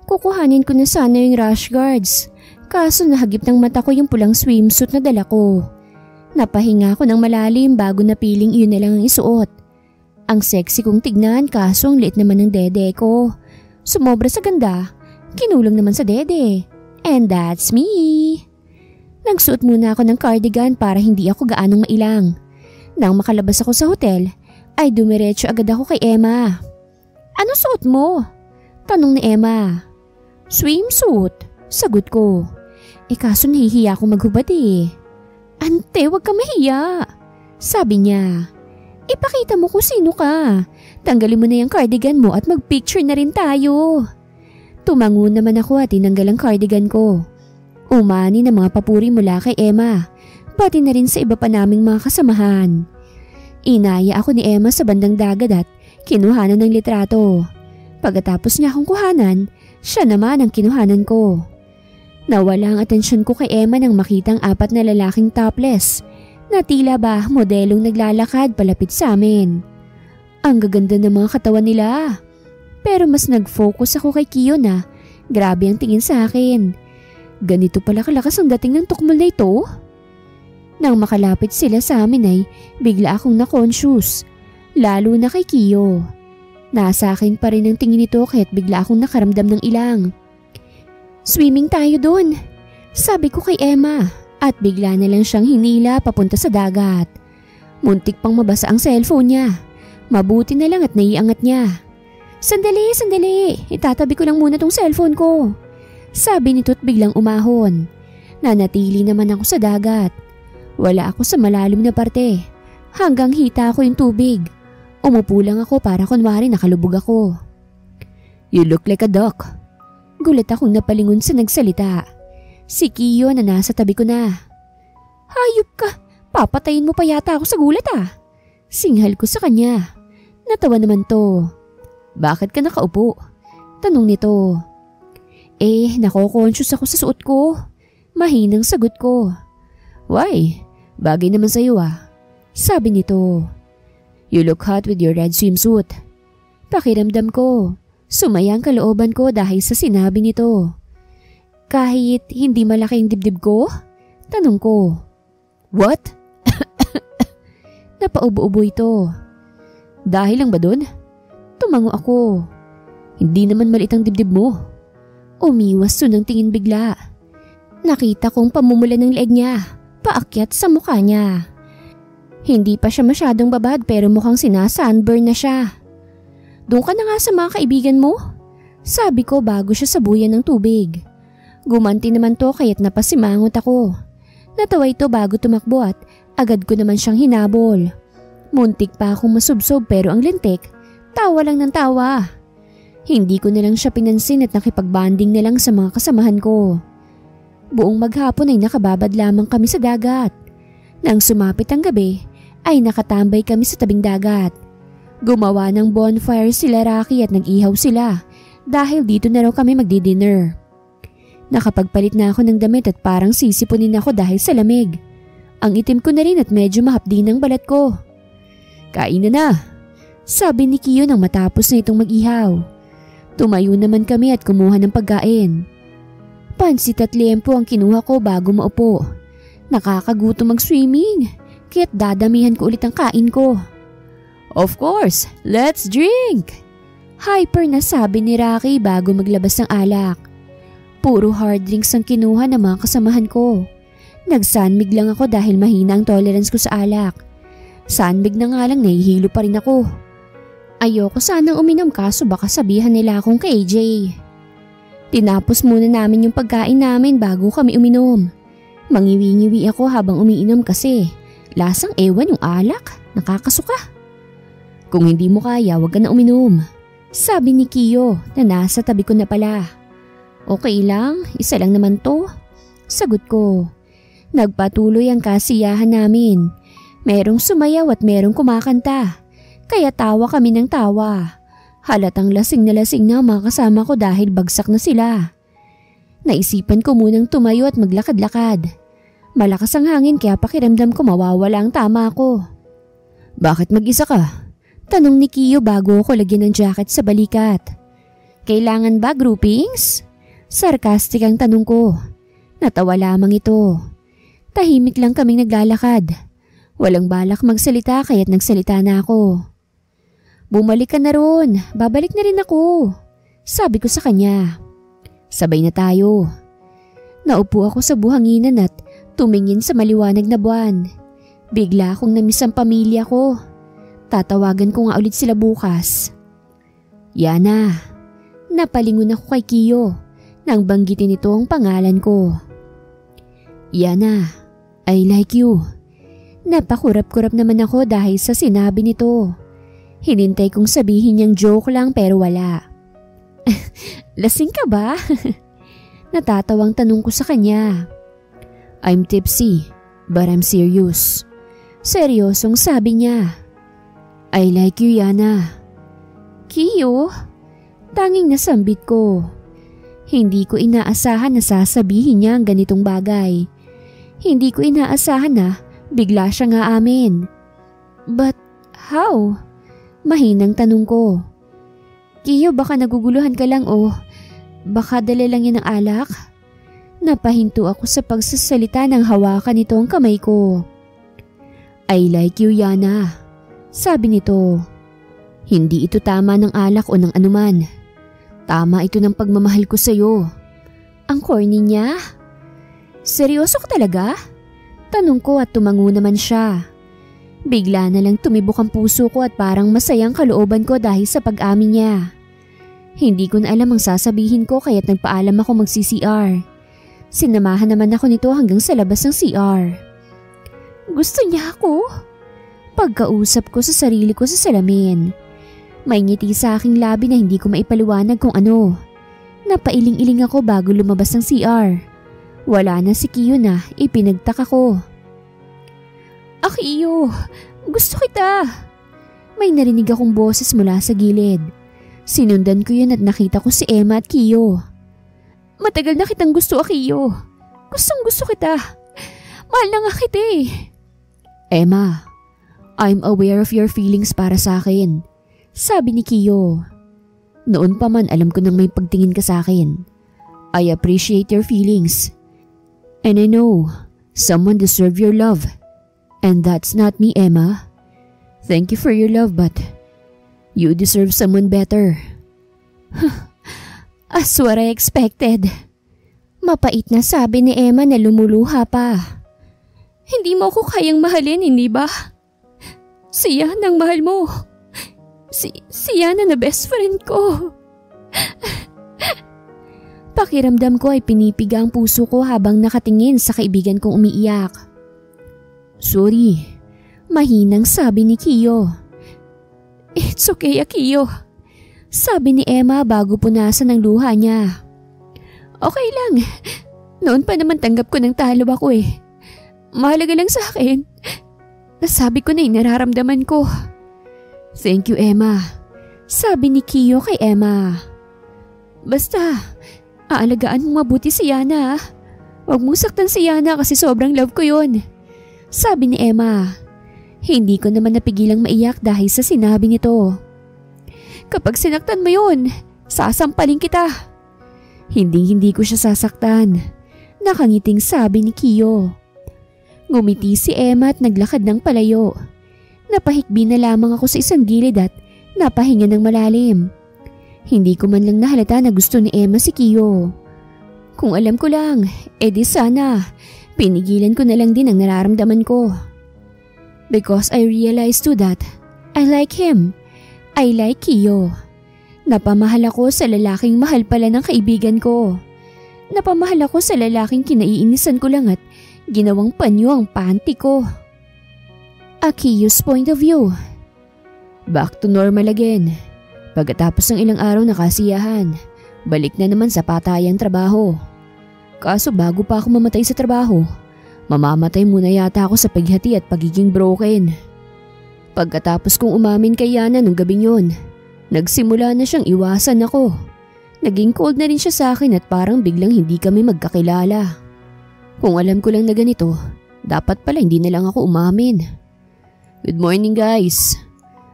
Kukuhanin ko na sana yung rash guards, kaso nahagip ng mata ko yung pulang swimsuit na dala ko. Napahinga ako ng malalim bago napiling iyon na lang ang isuot. Ang sexy kong tignan kaso ang liit naman ng dede ko. Sumobra sa ganda, kinulong naman sa dede. And that's me. Nagsuot muna ako ng cardigan para hindi ako gaanong mailang. Nang makalabas ako sa hotel, ay dumiretso agad ako kay Emma. Ano suot mo? Tanong ni Emma. Swimsuit, sagot ko. Kaso nahihiya akong maghubad Ante, wag ka mahiya, sabi niya. Ipakita mo kung sino ka. Tanggalin mo na yung cardigan mo at magpicture na rin tayo. Tumango naman ako at tinanggal ang cardigan ko. Umani na mga papuri mula kay Emma, pati na rin sa iba pa naming mga kasamahan. Inaya ako ni Emma sa bandang dagat at kinuhanan ng litrato. Pagkatapos niya akong kuhanan, siya naman ang kinuhanan ko. Nawala ang atensyon ko kay Emma nang makitang 4 na lalaking topless na tila ba modelong naglalakad palapit sa amin. Ang gaganda ng mga katawan nila. Pero mas nag-focus ako kay Kiyo na grabe ang tingin sa akin. Ganito pala kalakas ang dating ng tukmol na ito? Nang makalapit sila sa amin ay bigla akong na-conscious, lalo na kay Kiyo. Nasa akin pa rin ang tingin nito kaya't bigla akong nakaramdam ng ilang. Swimming tayo doon, sabi ko kay Emma at bigla na lang siyang hinila papunta sa dagat. Muntik pang mabasa ang cellphone niya. Mabuti na lang at naiangat niya. Sandali, itatabi ko lang muna tong cellphone ko, sabi nito't biglang umahon. Nanatili naman ako sa dagat. Wala ako sa malalim na parte. Hanggang hita ko yung tubig. Umupo lang ako para kunwari nakalubog ako. You look like a duck. Gulat akong napalingon sa nagsalita. Si Kiyo na nasa tabi ko na. Hayop ka, papatayin mo pa yata ako sa gulat Singhal ko sa kanya. Natawa naman to. Bakit ka nakaupo? Tanong nito. Nako-conscious ako sa suot ko. Mahinang sagot ko. Why? Bagay naman sa'yo sabi nito. You look hot with your red swimsuit. Pakiramdam ko. Sumaya ang kalooban ko dahil sa sinabi nito. Kahit hindi malaki ang dibdib ko? Tanong ko. What? Napaubo-ubo ito. Dahil lang ba dun? Tumango ako. Hindi naman maliit ang dibdib mo. Umiwas to ng tingin bigla. Nakita kong pamumula ng leeg niya, paakyat sa mukha niya. Hindi pa siya masyadong babad pero mukhang sinasunburn na siya. Doon ka na nga sa mga kaibigan mo, sabi ko bago siya sabuyan ng tubig. Gumanti naman to kaya't napasimangot ako. Natawa ito bago tumakbo at agad ko naman siyang hinabol. Muntik pa akong masubsob pero ang lintik, tawa lang ng tawa. Hindi ko na lang siya pinansin at nakipagbanding na lang sa mga kasamahan ko. Buong maghapon ay nakababad lamang kami sa dagat. Nang sumapit ang gabi, ay nakatambay kami sa tabing dagat. Gumawa ng bonfire sila Rocky at nag-ihaw sila dahil dito na raw kami magdi-dinner. Nakapagpalit na ako ng damit at parang sisipunin ako dahil sa lamig. Ang itim ko na rin at medyo mahapdi ng balat ko. Kain na, sabi ni Kiyo nang matapos na itong mag-ihaw. Tumayo naman kami at kumuha ng pagkain. Pansit at liempo ang kinuha ko bago maupo. Nakakagutom mag-swimming, kaya't dadamihan ko ulit ang kain ko. Of course, let's drink! Hyper na sabi ni Rocky bago maglabas ng alak. Puro hard drinks ang kinuha ng mga kasamahan ko. Nagsanmig lang ako dahil mahina ang tolerance ko sa alak. Sanmig na nga lang nahihilo pa rin ako. Ayoko sanang uminom kaso baka sabihan nila akong KJ. Tinapos muna namin yung pagkain namin bago kami uminom. Mangiwi-ngiwi ako habang umiinom kasi lasang ewan yung alak, nakakasuka. Kung hindi mo kaya, wag ka na uminom. Sabi ni Kiyo na nasa tabi ko na pala. Okay lang, isa lang naman to. Sagot ko. Nagpatuloy ang kasiyahan namin. Merong sumayaw at merong kumakanta. Kaya tawa kami ng tawa. Halatang lasing na ang mga kasama ko dahil bagsak na sila. Naisipan ko munang tumayo at maglakad-lakad. Malakas ang hangin kaya pakiramdam ko mawawala ang tama ko. Bakit mag-isa ka? Tanong ni Kiyo bago ako lagyan ng jacket sa balikat. Kailangan ba groupings? Sarcastic ang tanong ko. Natawa lamang ito. Tahimik lang kaming naglalakad. Walang balak magsalita kaya't nagsalita na ako. Bumalik ka na ron, babalik na rin ako. Sabi ko sa kanya. Sabay na tayo. Naupo ako sa buhanginan at tumingin sa maliwanag na buwan. Bigla akong namiss ang pamilya ko. Tatawagan ko nga ulit sila bukas. Yana, napalingon ako kay Kiyo nang banggitin nito ang pangalan ko. Yana, I like you. Napakurap-kurap naman ako dahil sa sinabi nito. Hinintay kong sabihin niyang joke lang pero wala. Lasing ka ba? Natatawang tanong ko sa kanya. I'm tipsy, but I'm serious. Seryosong sabi niya. I like you, Yana. Kiyo, tanging nasambit ko. Hindi ko inaasahan na sasabihin niya ang ganitong bagay. Hindi ko inaasahan na bigla siya nga amin. But how? Mahinang tanong ko. Kiyo, baka naguguluhan ka lang o baka dala lang yan ng alak? Napahinto ako sa pagsasalita ng hawakan nito ang kamay ko. I like you, Yana. Sabi nito. Hindi ito tama ng alak o ng anuman. Tama ito ng pagmamahal ko sa'yo. Ang corny niya. Seryoso ka talaga? Tanong ko at tumango naman siya. Bigla na lang tumibok ang puso ko at parang masayang kalooban ko dahil sa pag-amin niya. Hindi ko na alam ang sasabihin ko kaya't nagpaalam ako mag-CCR. Sinamahan naman ako nito hanggang sa labas ng CR. Gusto niya ako? Pagkausap ko sa sarili ko sa salamin. May ngiti sa aking labi na hindi ko maipaliwanag kung ano. Napailing-iling ako bago lumabas ng CR. Wala na si Kiyo na ipinagtaka ko. Kiyo, gusto kita. May narinig akong boses mula sa gilid. Sinundan ko yun at nakita ko si Emma at Kiyo. Matagal na kitang gusto, Kiyo. Gustong gusto kita. Mahal na nga kita eh. Emma, I'm aware of your feelings para sa akin. Sabi ni Kiyo. Noon pa man alam ko nang may pagtingin ka sa akin. I appreciate your feelings. And I know someone deserves your love. And that's not me, Emma. Thank you for your love but you deserve someone better. As what I expected. Mapait na sabi ni Emma na lumuluha pa. Hindi mo ako kayang mahalin, hindi ba? Siya nang mahal mo. Siya na best friend ko. Pakiramdam ko ay pinipiga ang puso ko habang nakatingin sa kaibigan kong umiiyak. Sorry, mahinang sabi ni Kiyo. It's okay, Kiyo. Sabi ni Emma bago punasan ng luha niya. Okay lang, noon pa naman tanggap ko ng talo ako eh. Mahalaga lang sa akin. Nasabi ko na yung nararamdaman ko. Thank you, Emma. Sabi ni Kiyo kay Emma. Basta, aalagaan mong mabuti si Yana. Huwag mong saktan si Yana kasi sobrang love ko yun. Sabi ni Emma. Hindi ko naman napigilang maiyak dahil sa sinabi nito. Kapag sinaktan mo yun, sasampalin kita. Hindi ko siya sasaktan. Nakangiting sabi ni Kiyo. Ngumiti si Emma at naglakad ng palayo. Napahikbi na lamang ako sa isang gilid at napahinga ng malalim. Hindi ko man lang nahalata na gusto ni Emma si Kiyo. Kung alam ko lang, edi sana pinigilan ko na lang din ang nararamdaman ko. Because I realized too that I like him. I like Kiyo. Napamahal ako sa lalaking mahal pala ng kaibigan ko. Napamahal ako sa lalaking kinaiinisan ko lang at ginawang panyo ang panty ko. A Kiyo's point of view. Back to normal again. Pagkatapos ng ilang araw na kasiyahan, balik na naman sa patayang trabaho. Kaso bago pa ako mamatay sa trabaho, mamamatay muna yata ako sa paghati at pagiging broken. Pagkatapos kong umamin kay Yana nung gabing yun, nagsimula na siyang iwasan ako. Naging cold na rin siya sa akin at parang biglang hindi kami magkakilala. Kung alam ko lang na ganito, dapat pala hindi na lang ako umamin. Good morning guys.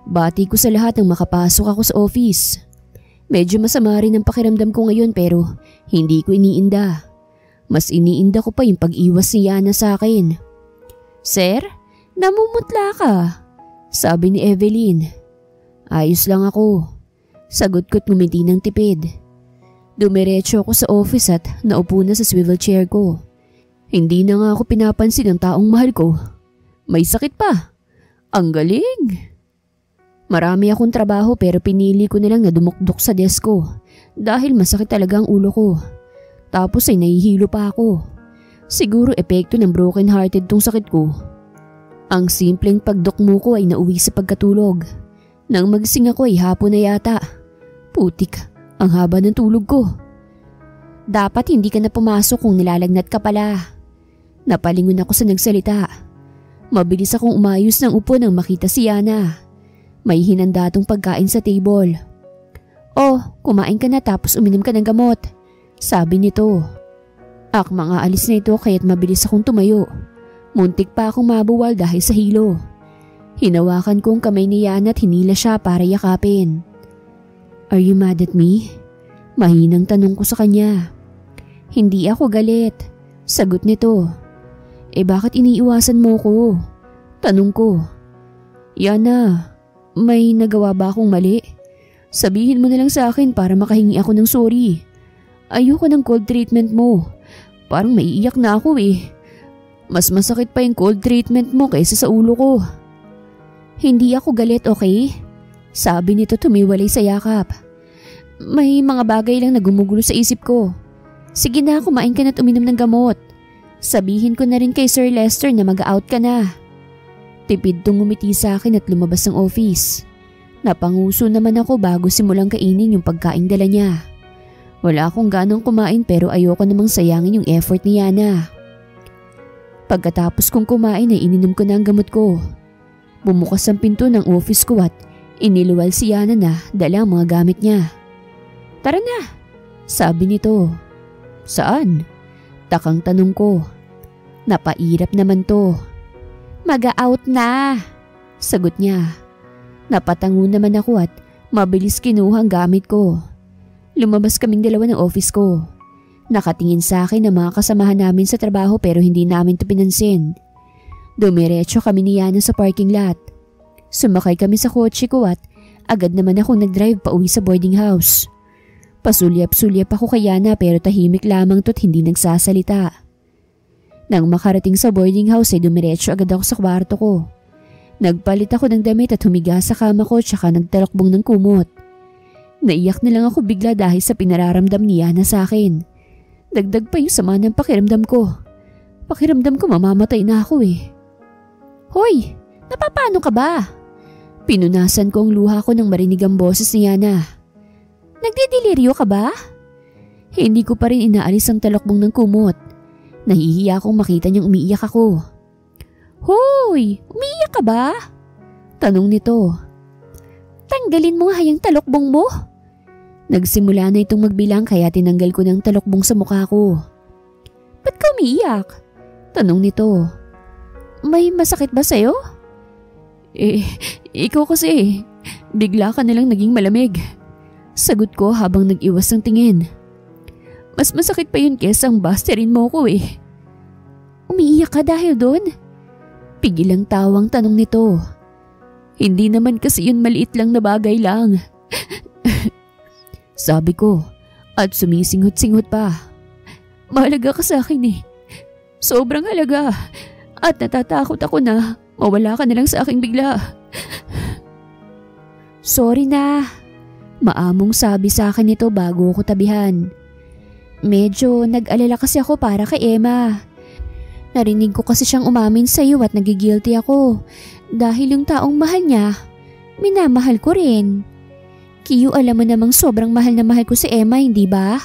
Bati ko sa lahat nang makapasok ako sa office. Medyo masama rin ang pakiramdam ko ngayon pero hindi ko iniinda. Mas iniinda ko pa yung pag-iwas ni Yana sa akin. Sir, namumutla ka, sabi ni Evelyn. Ayos lang ako. Sagot ko't ngumiti ng tipid. Dumiretso ako sa office at naupo na sa swivel chair ko. Hindi na nga ako pinapansin ng taong mahal ko. May sakit pa. Ang galing! Marami akong trabaho pero pinili ko na lang na dumukdok sa desk ko dahil masakit talaga ang ulo ko. Tapos ay nahihilo pa ako. Siguro epekto ng broken hearted tong sakit ko. Ang simpleng pagdukmo ko ay nauwi sa pagkatulog. Nang magising ako ay hapon na yata. Putik, ang haba ng tulog ko. Dapat hindi ka na pumasok kung nilalagnat ka pala. Napalingon ako sa nagsalita. Mabilis akong umayos ng upo nang makita si Yana. May hinanda tong pagkain sa table. Oh, kumain ka na tapos uminom ka ng gamot, sabi nito. Akmang aalis na ito kaya't mabilis akong tumayo. Muntik pa akong mabuwal dahil sa hilo. Hinawakan ko ang kamay ni Yana at hinila siya para yakapin. Are you mad at me? Mahinang tanong ko sa kanya. Hindi ako galit, sagot nito. Bakit iniiwasan mo ko? Tanong ko. Yana, may nagawa ba akong mali? Sabihin mo na lang sa akin para makahingi ako ng sorry. Ayoko ng cold treatment mo. Parang maiiyak na ako eh. Mas masakit pa yung cold treatment mo kaysa sa ulo ko. Hindi ako galit, okay? Sabi nito tumiwalay sa yakap. May mga bagay lang na gumugulo sa isip ko. Sige na, kumain ka na at uminom ng gamot. Sabihin ko na rin kay Sir Lester na mag-out ka na. Tipid tong ngumiti sa akin at lumabas ng office. Napanguso naman ako bago simulang kainin yung pagkain dala niya. Wala akong ganong kumain pero ayoko namang sayangin yung effort ni Yana. Pagkatapos kong kumain ay ininom ko na ang gamot ko. Bumukas ang pinto ng office ko at iniluwal si Yana na dala ang mga gamit niya. Tara na, sabi nito. Saan? Takang tanong ko. Napairap naman to. Mag-out na, sagot niya. Napatango naman ako at mabilis kinuha ang gamit ko. Lumabas kaming dalawa ng office ko. Nakatingin sa akin ang mga kasamahan namin sa trabaho pero hindi namin ito pinansin. Dumiretso kami ni Yana sa parking lot. Sumakay kami sa kotse ko at agad naman akong nag-drive pa uwi sa boarding house. Pasulyap-sulyap ako kay Yana pero tahimik lamang to't hindi nagsasalita. Nang makarating sa boarding house ay dumiretso agad ako sa kwarto ko. Nagpalit ako ng damit at humiga sa kama ko tsaka nagtalokbong ng kumot. Naiyak na lang ako bigla dahil sa pinararamdam ni Yana sa akin. Dagdag pa yung sama ng pakiramdam ko. Pakiramdam ko mamamatay na ako eh. Hoy, napapano ka ba? Pinunasan ko ang luha ko nang marinig ang boses ni Yana. Nagdidiliryo ka ba? Hindi ko pa rin inaalis ang talokbong ng kumot. Nahihiya akong makita niyang umiiyak ako. Hoy, umiiyak ka ba? Tanong nito. Tanggalin mo nga yung talokbong mo. Nagsimula na itong magbilang kaya tinanggal ko ng talokbong sa mukha ko. Ba't ka umiiyak? Tanong nito. May masakit ba sa'yo? Ikaw kasi. Bigla ka nalang naging malamig. Sagot ko habang nag-iwas ng tingin. Mas masakit pa yun kesa ang basterin mo ko eh. Umiiyak ka dahil doon? Pigil ang tawang tanong nito. Hindi naman kasi yun maliit lang na bagay lang. Sabi ko at sumisinghot-singhot pa. Mahalaga ka sa akin eh. Sobrang halaga. At natatakot ako na mawala ka na lang sa akin bigla. Sorry na. Maamong sabi sa akin nito bago ko tabihan. Medyo nag-alala kasi ako para kay Emma. Narinig ko kasi siyang umamin sa iyo at nagigilty ako. Dahil yung taong mahal niya, minamahal ko rin. Kiyo, alam mo namang sobrang mahal na mahal ko si Emma, hindi ba?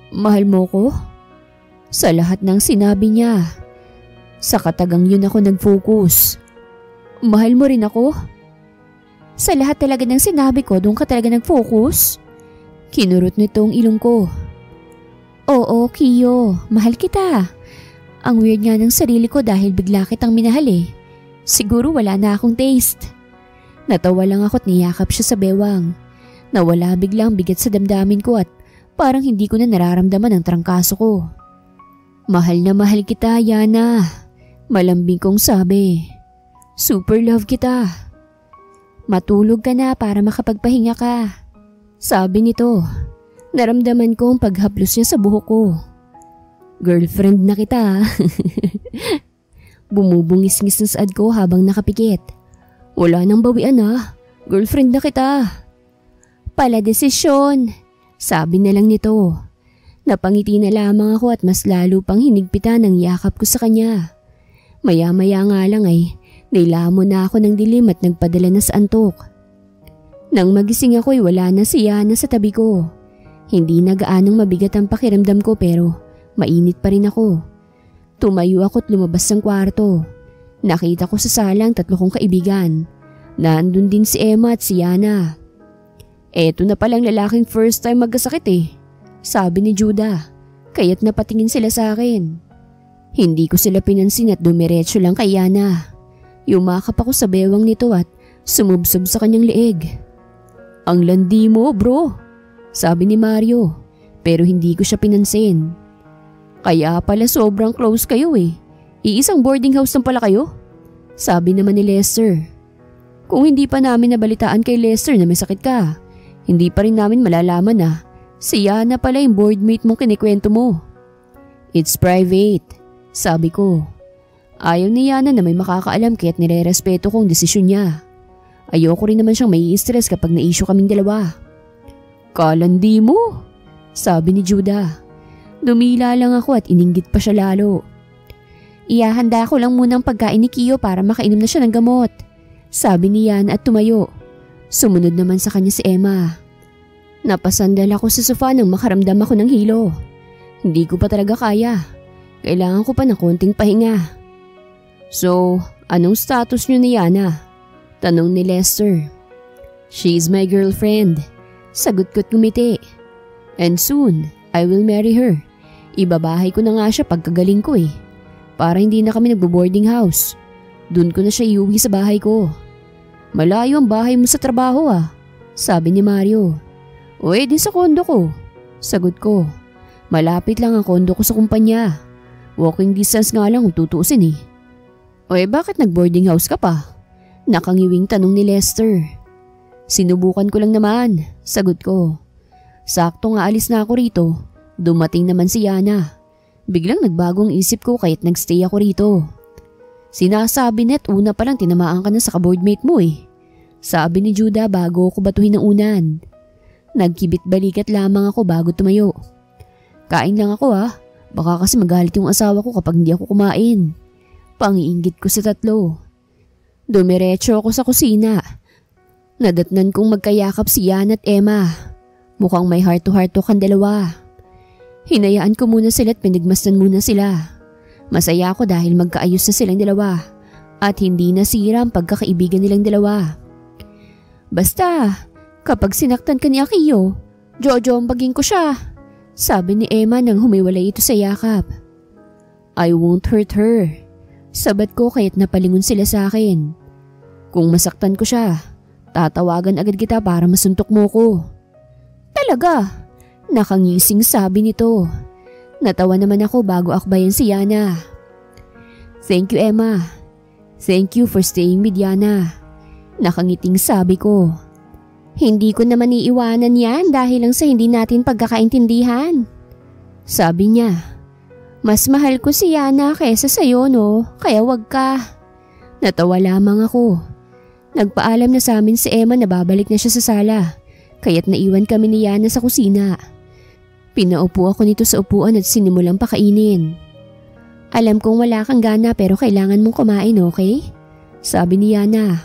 Mahal mo ko? Sa lahat ng sinabi niya. Sa katagang yun ako nag-focus. Mahal mo rin ako? Sa lahat talaga ng sinabi ko, doon ka talaga nag-focus? Kinurot nitong ilong ko. Oo, Kiyo, mahal kita. Ang weird nga ng sarili ko dahil bigla kitang minahal eh. Siguro wala na akong taste. Natawa lang ako at niyakap siya sa bewang. Nawala biglang bigat sa damdamin ko at parang hindi ko na nararamdaman ang trangkaso ko. Mahal na mahal kita, Yana. Malambing kong sabi. Super love kita. Matulog ka na para makapagpahinga ka. Sabi nito. Naramdaman ko ang paghaplos niya sa buhok ko. Girlfriend na kita. Bumubungis-ngis na saad ko habang nakapikit. Wala nang bawian ah. Girlfriend na kita. Pala desisyon. Sabi na lang nito. Napangiti na lamang ako at mas lalo pang hinigpitan ang yakap ko sa kanya. Maya-maya nga lang ay nilamon na ako ng dilim at nagpadala na sa antok. Nang magising ako ay wala na si Yana sa tabi ko. Hindi na gaanong mabigat ang pakiramdam ko pero mainit pa rin ako. Tumayo ako at lumabas ng kwarto. Nakita ko sa salang 3 kong kaibigan. Nandun din si Emma at si Yana. Eto na palang lalaking first time magkasakit eh. Sabi ni Judah. Kaya't napatingin sila sa akin. Hindi ko sila pinansin at dumiretso lang kay Yana. Yumakap ako sa bewang nito at sumubsob sa kanyang leeg. Ang landi mo, bro. Sabi ni Mario. Pero hindi ko siya pinansin. Kaya pala sobrang close kayo eh. Iisang boarding house lang pala kayo? Sabi naman ni Lester. Kung hindi pa namin nabalitaan kay Lester na may sakit ka, hindi pa rin namin malalaman na si Yana pala yung boardmate mong kinikwento mo. It's private, sabi ko. Ayaw ni Yana na may makakaalam kaya't nire-respeto ko ang desisyon niya. Ayoko rin naman siyang mai-stress kapag na-issue kaming dalawa. Kalandi mo, sabi ni Judah. Dumila lang ako at ininggit pa siya lalo. Iyahanda ko lang muna ang pagkain ni Kiyo para makainom na siya ng gamot. Sabi ni Yana at tumayo. Sumunod naman sa kanya si Emma. Napasandal ako sa sofa nang makaramdam ako ng hilo. Hindi ko pa talaga kaya. Kailangan ko pa ng konting pahinga. So, anong status niyo ni Yana? Tanong ni Lester. She's my girlfriend. Sagot ko't ngumiti. And soon, I will marry her. Ibabahay ko na nga siya pagkagaling ko eh. Para hindi na kami nagbo-boarding house. Doon ko na siya iuwi sa bahay ko. Malayo ang bahay mo sa trabaho ah, sabi ni Mario. O di sa kondo ko. Sagot ko. Malapit lang ang kondo ko sa kumpanya. Walking distance nga lang kung tutuusin eh. O bakit nag-boarding house ka pa? Nakangiwing tanong ni Lester. Sinubukan ko lang naman, sagot ko. Sakto nga alis na ako rito. Dumating naman si Yana. Biglang nagbagong isip ko kaya't nagstay ako rito. Sinasabi net una pa lang tinamaan ka na sa kaboardmate mo eh. Sabi ni Judah bago ako batuhin ng unan. Nagkibit balikat lamang ako bago tumayo. Kain lang ako ah. Baka kasi magalit yung asawa ko kapag hindi ako kumain. Pangiinggit ko sa 3. Dumiretso ako sa kusina. Nadatnan kong magkayakap si Yana at Emma. Mukhang may heart-to-heart ang dalawa. Hinayaan ko muna sila at pinagmasdan muna sila. Masaya ako dahil magkaayos na silang dalawa at hindi nasira ang pagkakaibigan nilang dalawa. Basta, kapag sinaktan ka ni Akiyo, jojombagin ko siya, sabi ni Emma nang humiwalay ito sa yakap. I won't hurt her, sabat ko kaya't napalingon sila sa akin. Kung masaktan ko siya, tatawagan agad kita para masuntok mo ko. Talaga? Nakangising sabi nito. Natawa naman ako bago akbayan si Yana. Thank you, Emma. Thank you for staying with Yana. Nakangiting sabi ko. Hindi ko naman iiwanan yan dahil lang sa hindi natin pagkakaintindihan. Sabi niya, mas mahal ko si Yana kaysa sa'yo no, kaya wag ka. Natawa lamang ako. Nagpaalam na sa amin si Emma na babalik na siya sa sala, kaya't naiwan kami ni Yana sa kusina. Pinaupo ako nito sa upuan at sinimulang pakainin. Alam kong wala kang gana pero kailangan mong kumain, okay? Sabi ni Yana.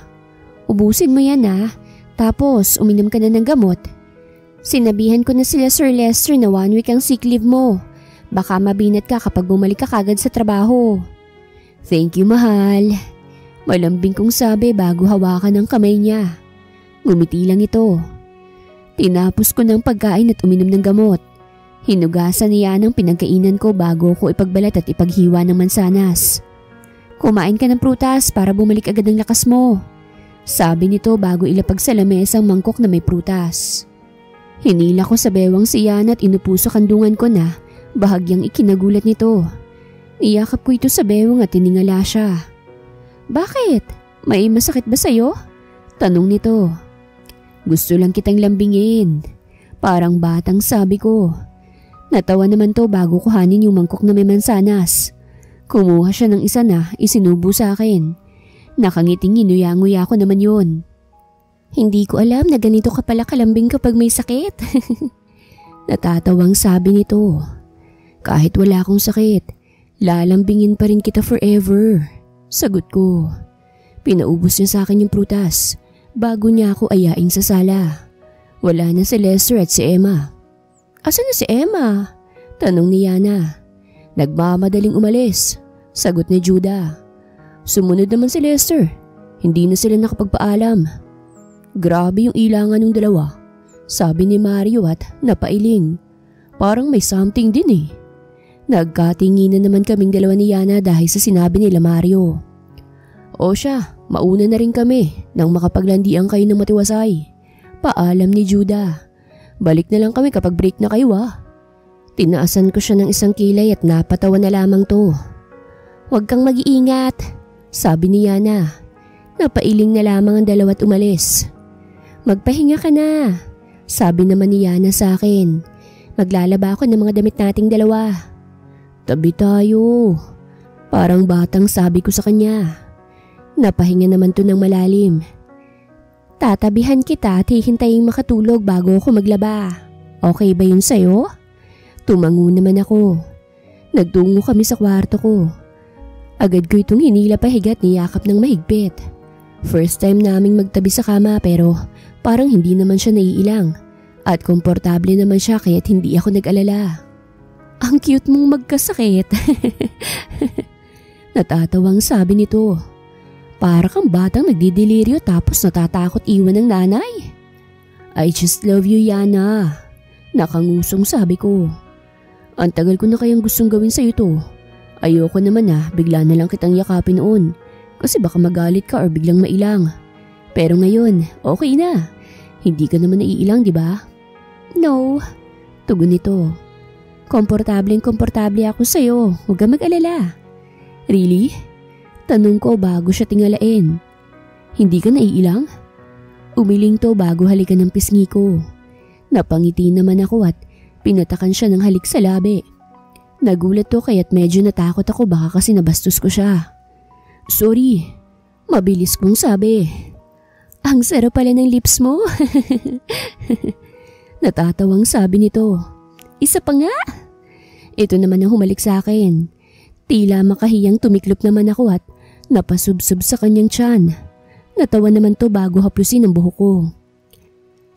Ubusin mo yan tapos uminom ka na ng gamot. Sinabihan ko na sila Sir Lester na 1 week ang sick leave mo. Baka mabinat ka kapag bumalik ka kagad sa trabaho. Thank you, mahal. Malambing kong sabi bago hawakan ang kamay niya. Ngumiti lang ito. Tinapos ko ng pagkain at uminom ng gamot. Hinugasan niya ng pinagkainan ko bago ko ipagbalat at ipaghiwa ng mansanas. Kumain ka ng prutas para bumalik agad ang lakas mo. Sabi nito bago ilapag sa lamesa ang mangkok na may prutas. Hinila ko sa bewang si Yana at inupo sa kandungan ko na bahagyang ikinagulat nito. Iyakap ko ito sa bewang at tiningala siya. Bakit? May masakit ba sa'yo? Tanong nito. Gusto lang kitang lambingin. Parang batang sabi ko. Natawa naman to bago kuhanin yung mangkok na may mansanas. Kumuha siya ng isa na isinubo sa akin. Nakangiting inuya-nguya ko naman yun. Hindi ko alam na ganito ka pala kalambing kapag may sakit. Natatawang sabi nito. Kahit wala akong sakit, lalambingin pa rin kita forever. Sagot ko. Pinaubos niya sa akin yung prutas bago niya ako ayain sa sala. Wala na si Lester at si Emma. Asan na si Emma? Tanong ni Yana. Nagmamadaling umalis. Sagot ni Judah. Sumunod naman si Lester. Hindi na sila nakapagpaalam. Grabe yung ilangan ng dalawa. Sabi ni Mario at napailing. Parang may something din eh. Nagkatinginan naman kaming dalawa ni Yana dahil sa sinabi nila Mario. O siya, mauna na rin kami nang makapaglandian kayo ng matiwasay. Paalam ni Judah. Balik na lang kami kapag break na kayo Tinaasan ko siya ng isang kilay at napatawa na lamang to. Huwag kang mag-iingat, sabi ni Yana. Napailing na lamang ang dalawa't umalis. Magpahinga ka na, sabi naman ni Yana sa akin. Maglalaba ako ng mga damit nating dalawa. Tabi tayo. Parang batang sabi ko sa kanya. Napahinga naman to ng malalim. Tatabihan kita at hihintayin makatulog bago ako maglaba. Okay ba yun sa'yo? Tumango naman ako. Nagtungo kami sa kwarto ko. Agad ko itong hinila pahiga at niyakap ng mahigpit. First time naming magtabi sa kama pero parang hindi naman siya naiilang. At komportable naman siya kaya't hindi ako nag-alala. Ang cute mong magkasakit. Natatawang sabi nito. Para kang batang nagdidelirio tapos natatakot iwan ng nanay. I just love you, Yana. Nakangusong sabi ko. Ang tagal ko na kayang gustong gawin sa'yo to. Ayoko naman bigla na lang kitang yakapin noon. Kasi baka magalit ka or biglang mailang. Pero ngayon, okay na. Hindi ka naman naiilang, di ba? No. Tugon nito. Komportable ako sa'yo. Huwag kang mag-alala. Really? Tanong ko bago siya tingalain. Hindi ka naiilang? Umiling to bago halikan ng pisngi ko. Napangiti naman ako at pinatakan siya ng halik sa labi. Nagulat to kaya't medyo natakot ako baka kasi nabastos ko siya. Sorry, mabilis kong sabi. Ang sarap pala ng lips mo. Natatawang sabi nito. Isa pa nga. Ito naman ang humalik sa akin. Tila makahiyang tumiklop naman ako at napasubsob sa kanyang tiyan. Natawa naman to bago haplusin ang buhok ko.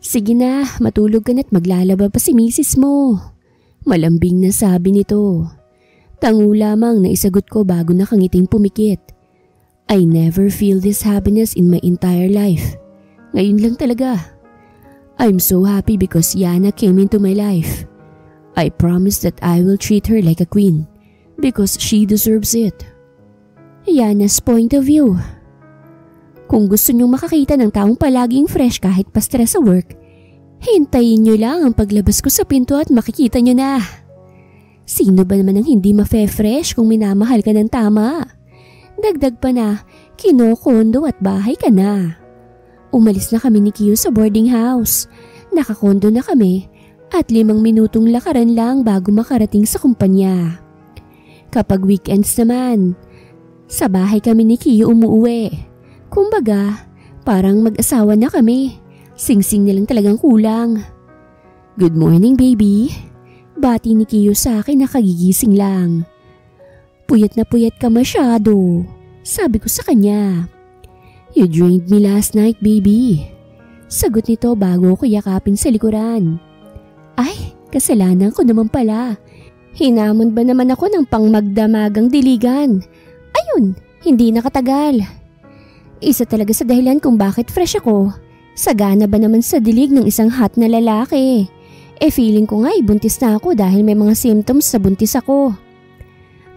Sige na, matulog ka na't maglalaba pa si misis mo. Malambing na sabi nito. Tango lamang na isagot ko bago nakangiting pumikit. I never feel this happiness in my entire life. Ngayon lang talaga. I'm so happy because Yana came into my life. I promise that I will treat her like a queen because she deserves it. Yana's point of view. Kung gusto nyong makakita ng taong palaging fresh kahit pa stress sa work, hintayin nyo lang ang paglabas ko sa pinto at makikita nyo na. Sino ba naman ang hindi mafe-fresh kung minamahal ka ng tama? Dagdag pa na, kinokondo at bahay ka na. Umalis na kami ni Kiyo sa boarding house. Nakakondo na kami at 5 minutong lakaran lang bago makarating sa kumpanya. Kapag weekends naman, sa bahay kami ni Kiyo umuuwi. Kumbaga, parang mag-asawa na kami. Singsing na lang talagang kulang. Good morning, baby. Bati ni Kiyo sa akin na kagigising lang. Puyat na puyat ka masyado, sabi ko sa kanya. You drained me last night, baby. Sagot nito bago ko yakapin sa likuran. Ay, kasalanan ko naman pala. Hinamon ba naman ako ng pangmagdamagang diligan? Ayun, hindi nakatagal. Isa talaga sa dahilan kung bakit fresh ako. Sagana ba naman sa dilig ng isang hot na lalaki? Feeling ko nga buntis na ako dahil may mga symptoms sa buntis ako.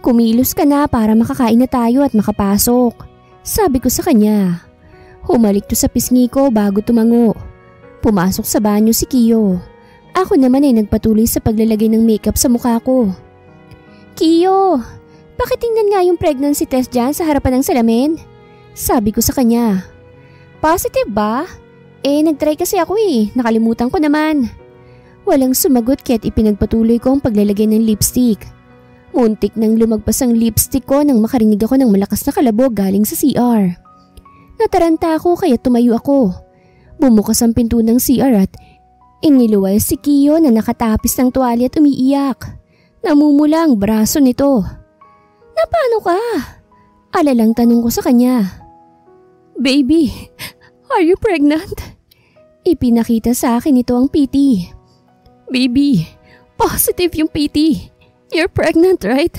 Kumilos ka na para makakain na tayo at makapasok, sabi ko sa kanya. Humalik to sa pisngi ko bago tumango. Pumasok sa banyo si Kiyo. Ako naman ay nagpatuloy sa paglalagay ng makeup sa mukha ko. Kiyo, pakitingnan nga yung pregnancy test dyan sa harapan ng salamin, sabi ko sa kanya. Positive ba? Nagtry kasi ako nakalimutan ko naman. Walang sumagot kaya't ipinagpatuloy ko ang paglalagay ng lipstick. Muntik nang lumagpas ang lipstick ko nang makarinig ako ng malakas na kalabog galing sa CR. Nataranta ako kaya tumayo ako. Bumukas ang pinto ng CR at iniluway si Kiyo na nakatapis ng tuwalya at umiiyak. Namumula ang braso nito. Napano ka? Alalang tanong ko sa kanya. Baby, are you pregnant? Ipinakita sa akin ito ang PT. Baby, positive yung PT. You're pregnant, right?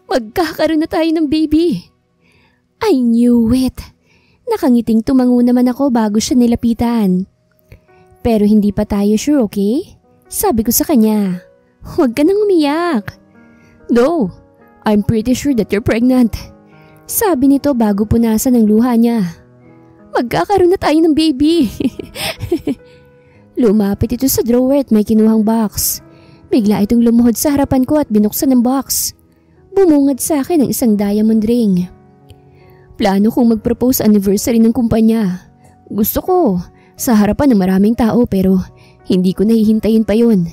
Magkakaroon na tayo ng baby. I knew it. Nakangiting tumango naman ako bago siya nilapitan. Pero hindi pa tayo sure, okay? Sabi ko sa kanya. Huwag ka nang umiyak. No, I'm pretty sure that you're pregnant. Sabi nito bago punasan ang luha niya. Magkakaroon na tayo ng baby. Lumapit ito sa drawer at may kinuhang box. Bigla itong lumuhod sa harapan ko at binuksan ang box. Bumungad sa akin ang isang diamond ring. Plano kong mag-propose anniversary ng kumpanya. Gusto ko, sa harapan ng maraming tao pero hindi ko nahihintayin pa yun.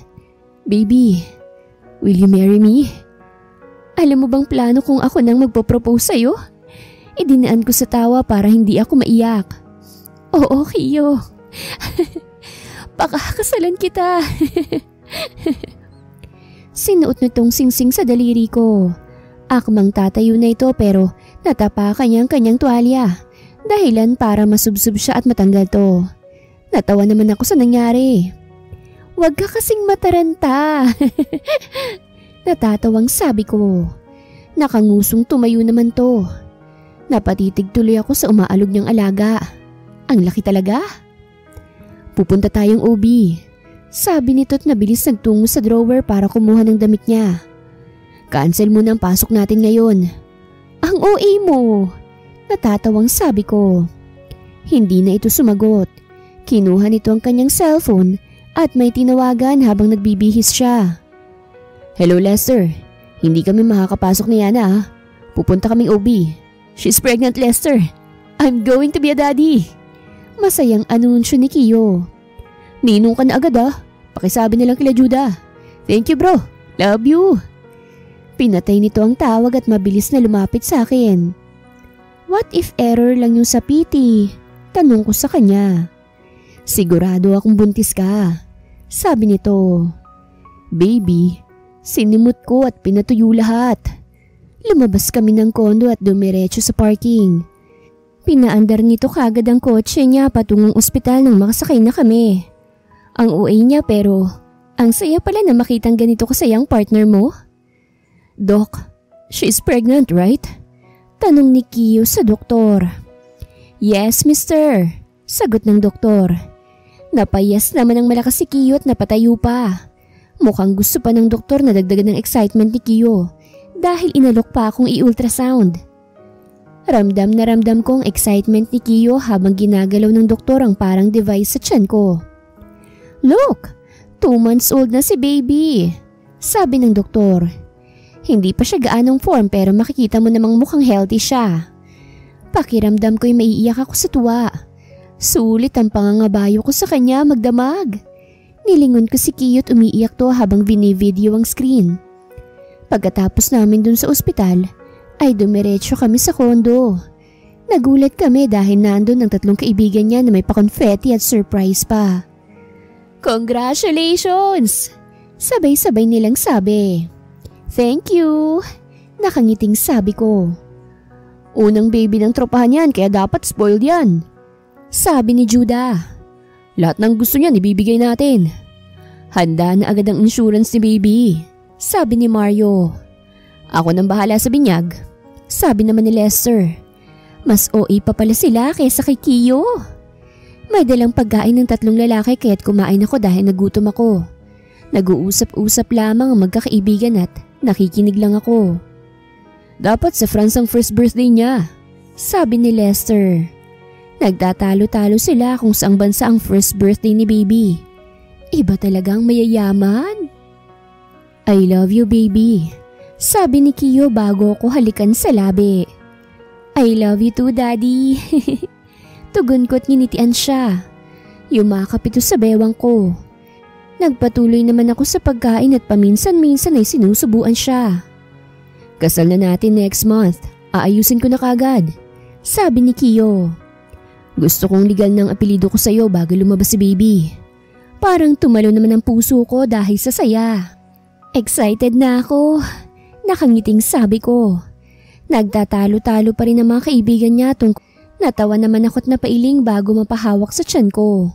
Baby, will you marry me? Alam mo bang plano kung ako nang magpo-propose sa'yo? Idinaan ko sa tawa para hindi ako maiyak. Oo, Kiyo. Pakakasalan kita. Sinuot nitong singsing sa daliri ko. Akmang tatayo na ito pero natapakan niya ang kanyang tuwalya. Dahilan para masubsob siya at matanggal to. Natawa naman ako sa nangyari. Huwag ka kasing mataranta. Natatawang sabi ko. Nakangusong tumayo naman to. Napatitig tuloy ako sa umaalog niyang alaga. Ang laki talaga. Pupunta tayong OB. Sabi nito at nabilis nagtungo sa drawer para kumuha ng damit niya. Cancel muna ang pasok natin ngayon. Ang OA mo. Natatawang sabi ko. Hindi na ito sumagot. Kinuha nito ang kanyang cellphone at may tinawagan habang nagbibihis siya. Hello Lester, hindi kami makakapasok ni Yana. Pupunta kaming OB. She's pregnant, Lester. I'm going to be a daddy. Masayang anunsyo ni Kiyo. Ninong ka na agad Pakisabi na lang kila Judah. Thank you bro. Love you. Pinatay nito ang tawag at mabilis na lumapit sa akin. What if error lang yung sa PT? Tanong ko sa kanya. Sigurado akong buntis ka. Sabi nito. Baby, sinimot ko at pinatuyo lahat. Lumabas kami ng kondo at dumiretso sa parking. Pinaandar nito kagad ang kotse niya patungong ospital nang makasakay na kami. Ang OA niya pero ang saya pala na makitang ganito kasayang partner mo. Doc, she's pregnant, right? Tanong ni Kiyo sa doktor. Yes, mister. Sagot ng doktor. Napayas naman ang malakas si Kiyo at napatayo pa. Mukhang gusto pa ng doktor na dagdagan ng excitement ni Kiyo dahil inalok pa akong i-ultrasound. Ramdam na ramdam ko ang excitement ni Kiyo habang ginagalaw ng doktor ang parang device sa tiyan ko. Look, 2 months old na si baby, sabi ng doktor. Hindi pa siya gaanong form pero makikita mo namang mukhang healthy siya. Pakiramdam ko'y maiiyak ako sa tuwa. Sulit ang pangangabayo ko sa kanya magdamag. Nilingon ko si Kiyo at umiiyak to habang binivideo ang screen. Pagkatapos namin dun sa ospital, ay dumiretso kami sa kondo. Nagulat kami dahil nandun ang 3 kaibigan niya na may pa-confetti at surprise pa. Congratulations! Sabay-sabay nilang sabi. Thank you! Nakangiting sabi ko. Unang baby ng tropahan yan kaya dapat spoiled yan. Sabi ni Judah. Lahat ng gusto niyan ibibigay natin. Handa na agad ang insurance ni baby. Sabi ni Mario. Ako nang bahala sa binyag. Sabi naman ni Lester. Mas OA pa pala sila kaysa kay Kiyo. May dalang pagkain ng 3 lalaki kaya't kumain ako dahil nagutom ako. Nag-uusap-usap lamang ang magkakaibigan at nakikinig lang ako. Dapat sa France ang first birthday niya, sabi ni Lester. Nagtatalo-talo sila kung saang bansa ang first birthday ni baby. Iba talagang mayayaman. I love you baby, sabi ni Kiyo bago ko halikan sa labi. I love you too daddy. Tugon ko't nginitian siya. Yumakap ito sa bewang ko. Nagpatuloy naman ako sa pagkain at paminsan-minsan ay sinusubuan siya. Kasal na natin next month. Aayusin ko na kagad, sabi ni Kiyo. Gusto kong legal ng apelido ko sa'yo bago lumabas si baby. Parang tumalo naman ang puso ko dahil sa saya. Excited na ako. Nakangiting sabi ko. Nagtatalo-talo pa rin ang mga kaibigan niya natawa naman ako't napailing bago mapahawak sa tiyan ko.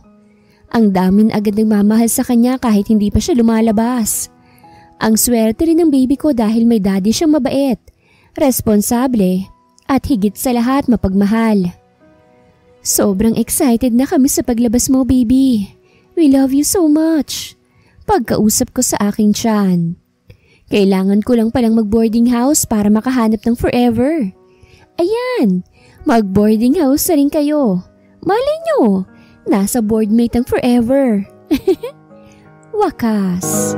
Ang damin agad nagmamahal sa kanya kahit hindi pa siya lumalabas. Ang swerte rin ng baby ko dahil may daddy siyang mabait, responsable at higit sa lahat mapagmahal. Sobrang excited na kami sa paglabas mo baby. We love you so much. Pagkausap ko sa aking tiyan. Kailangan ko lang palang mag-boarding house para makahanap ng forever. Ayan, mag-boarding house na rin kayo. Malay nyo, nasa boardmate ang forever. Wakas.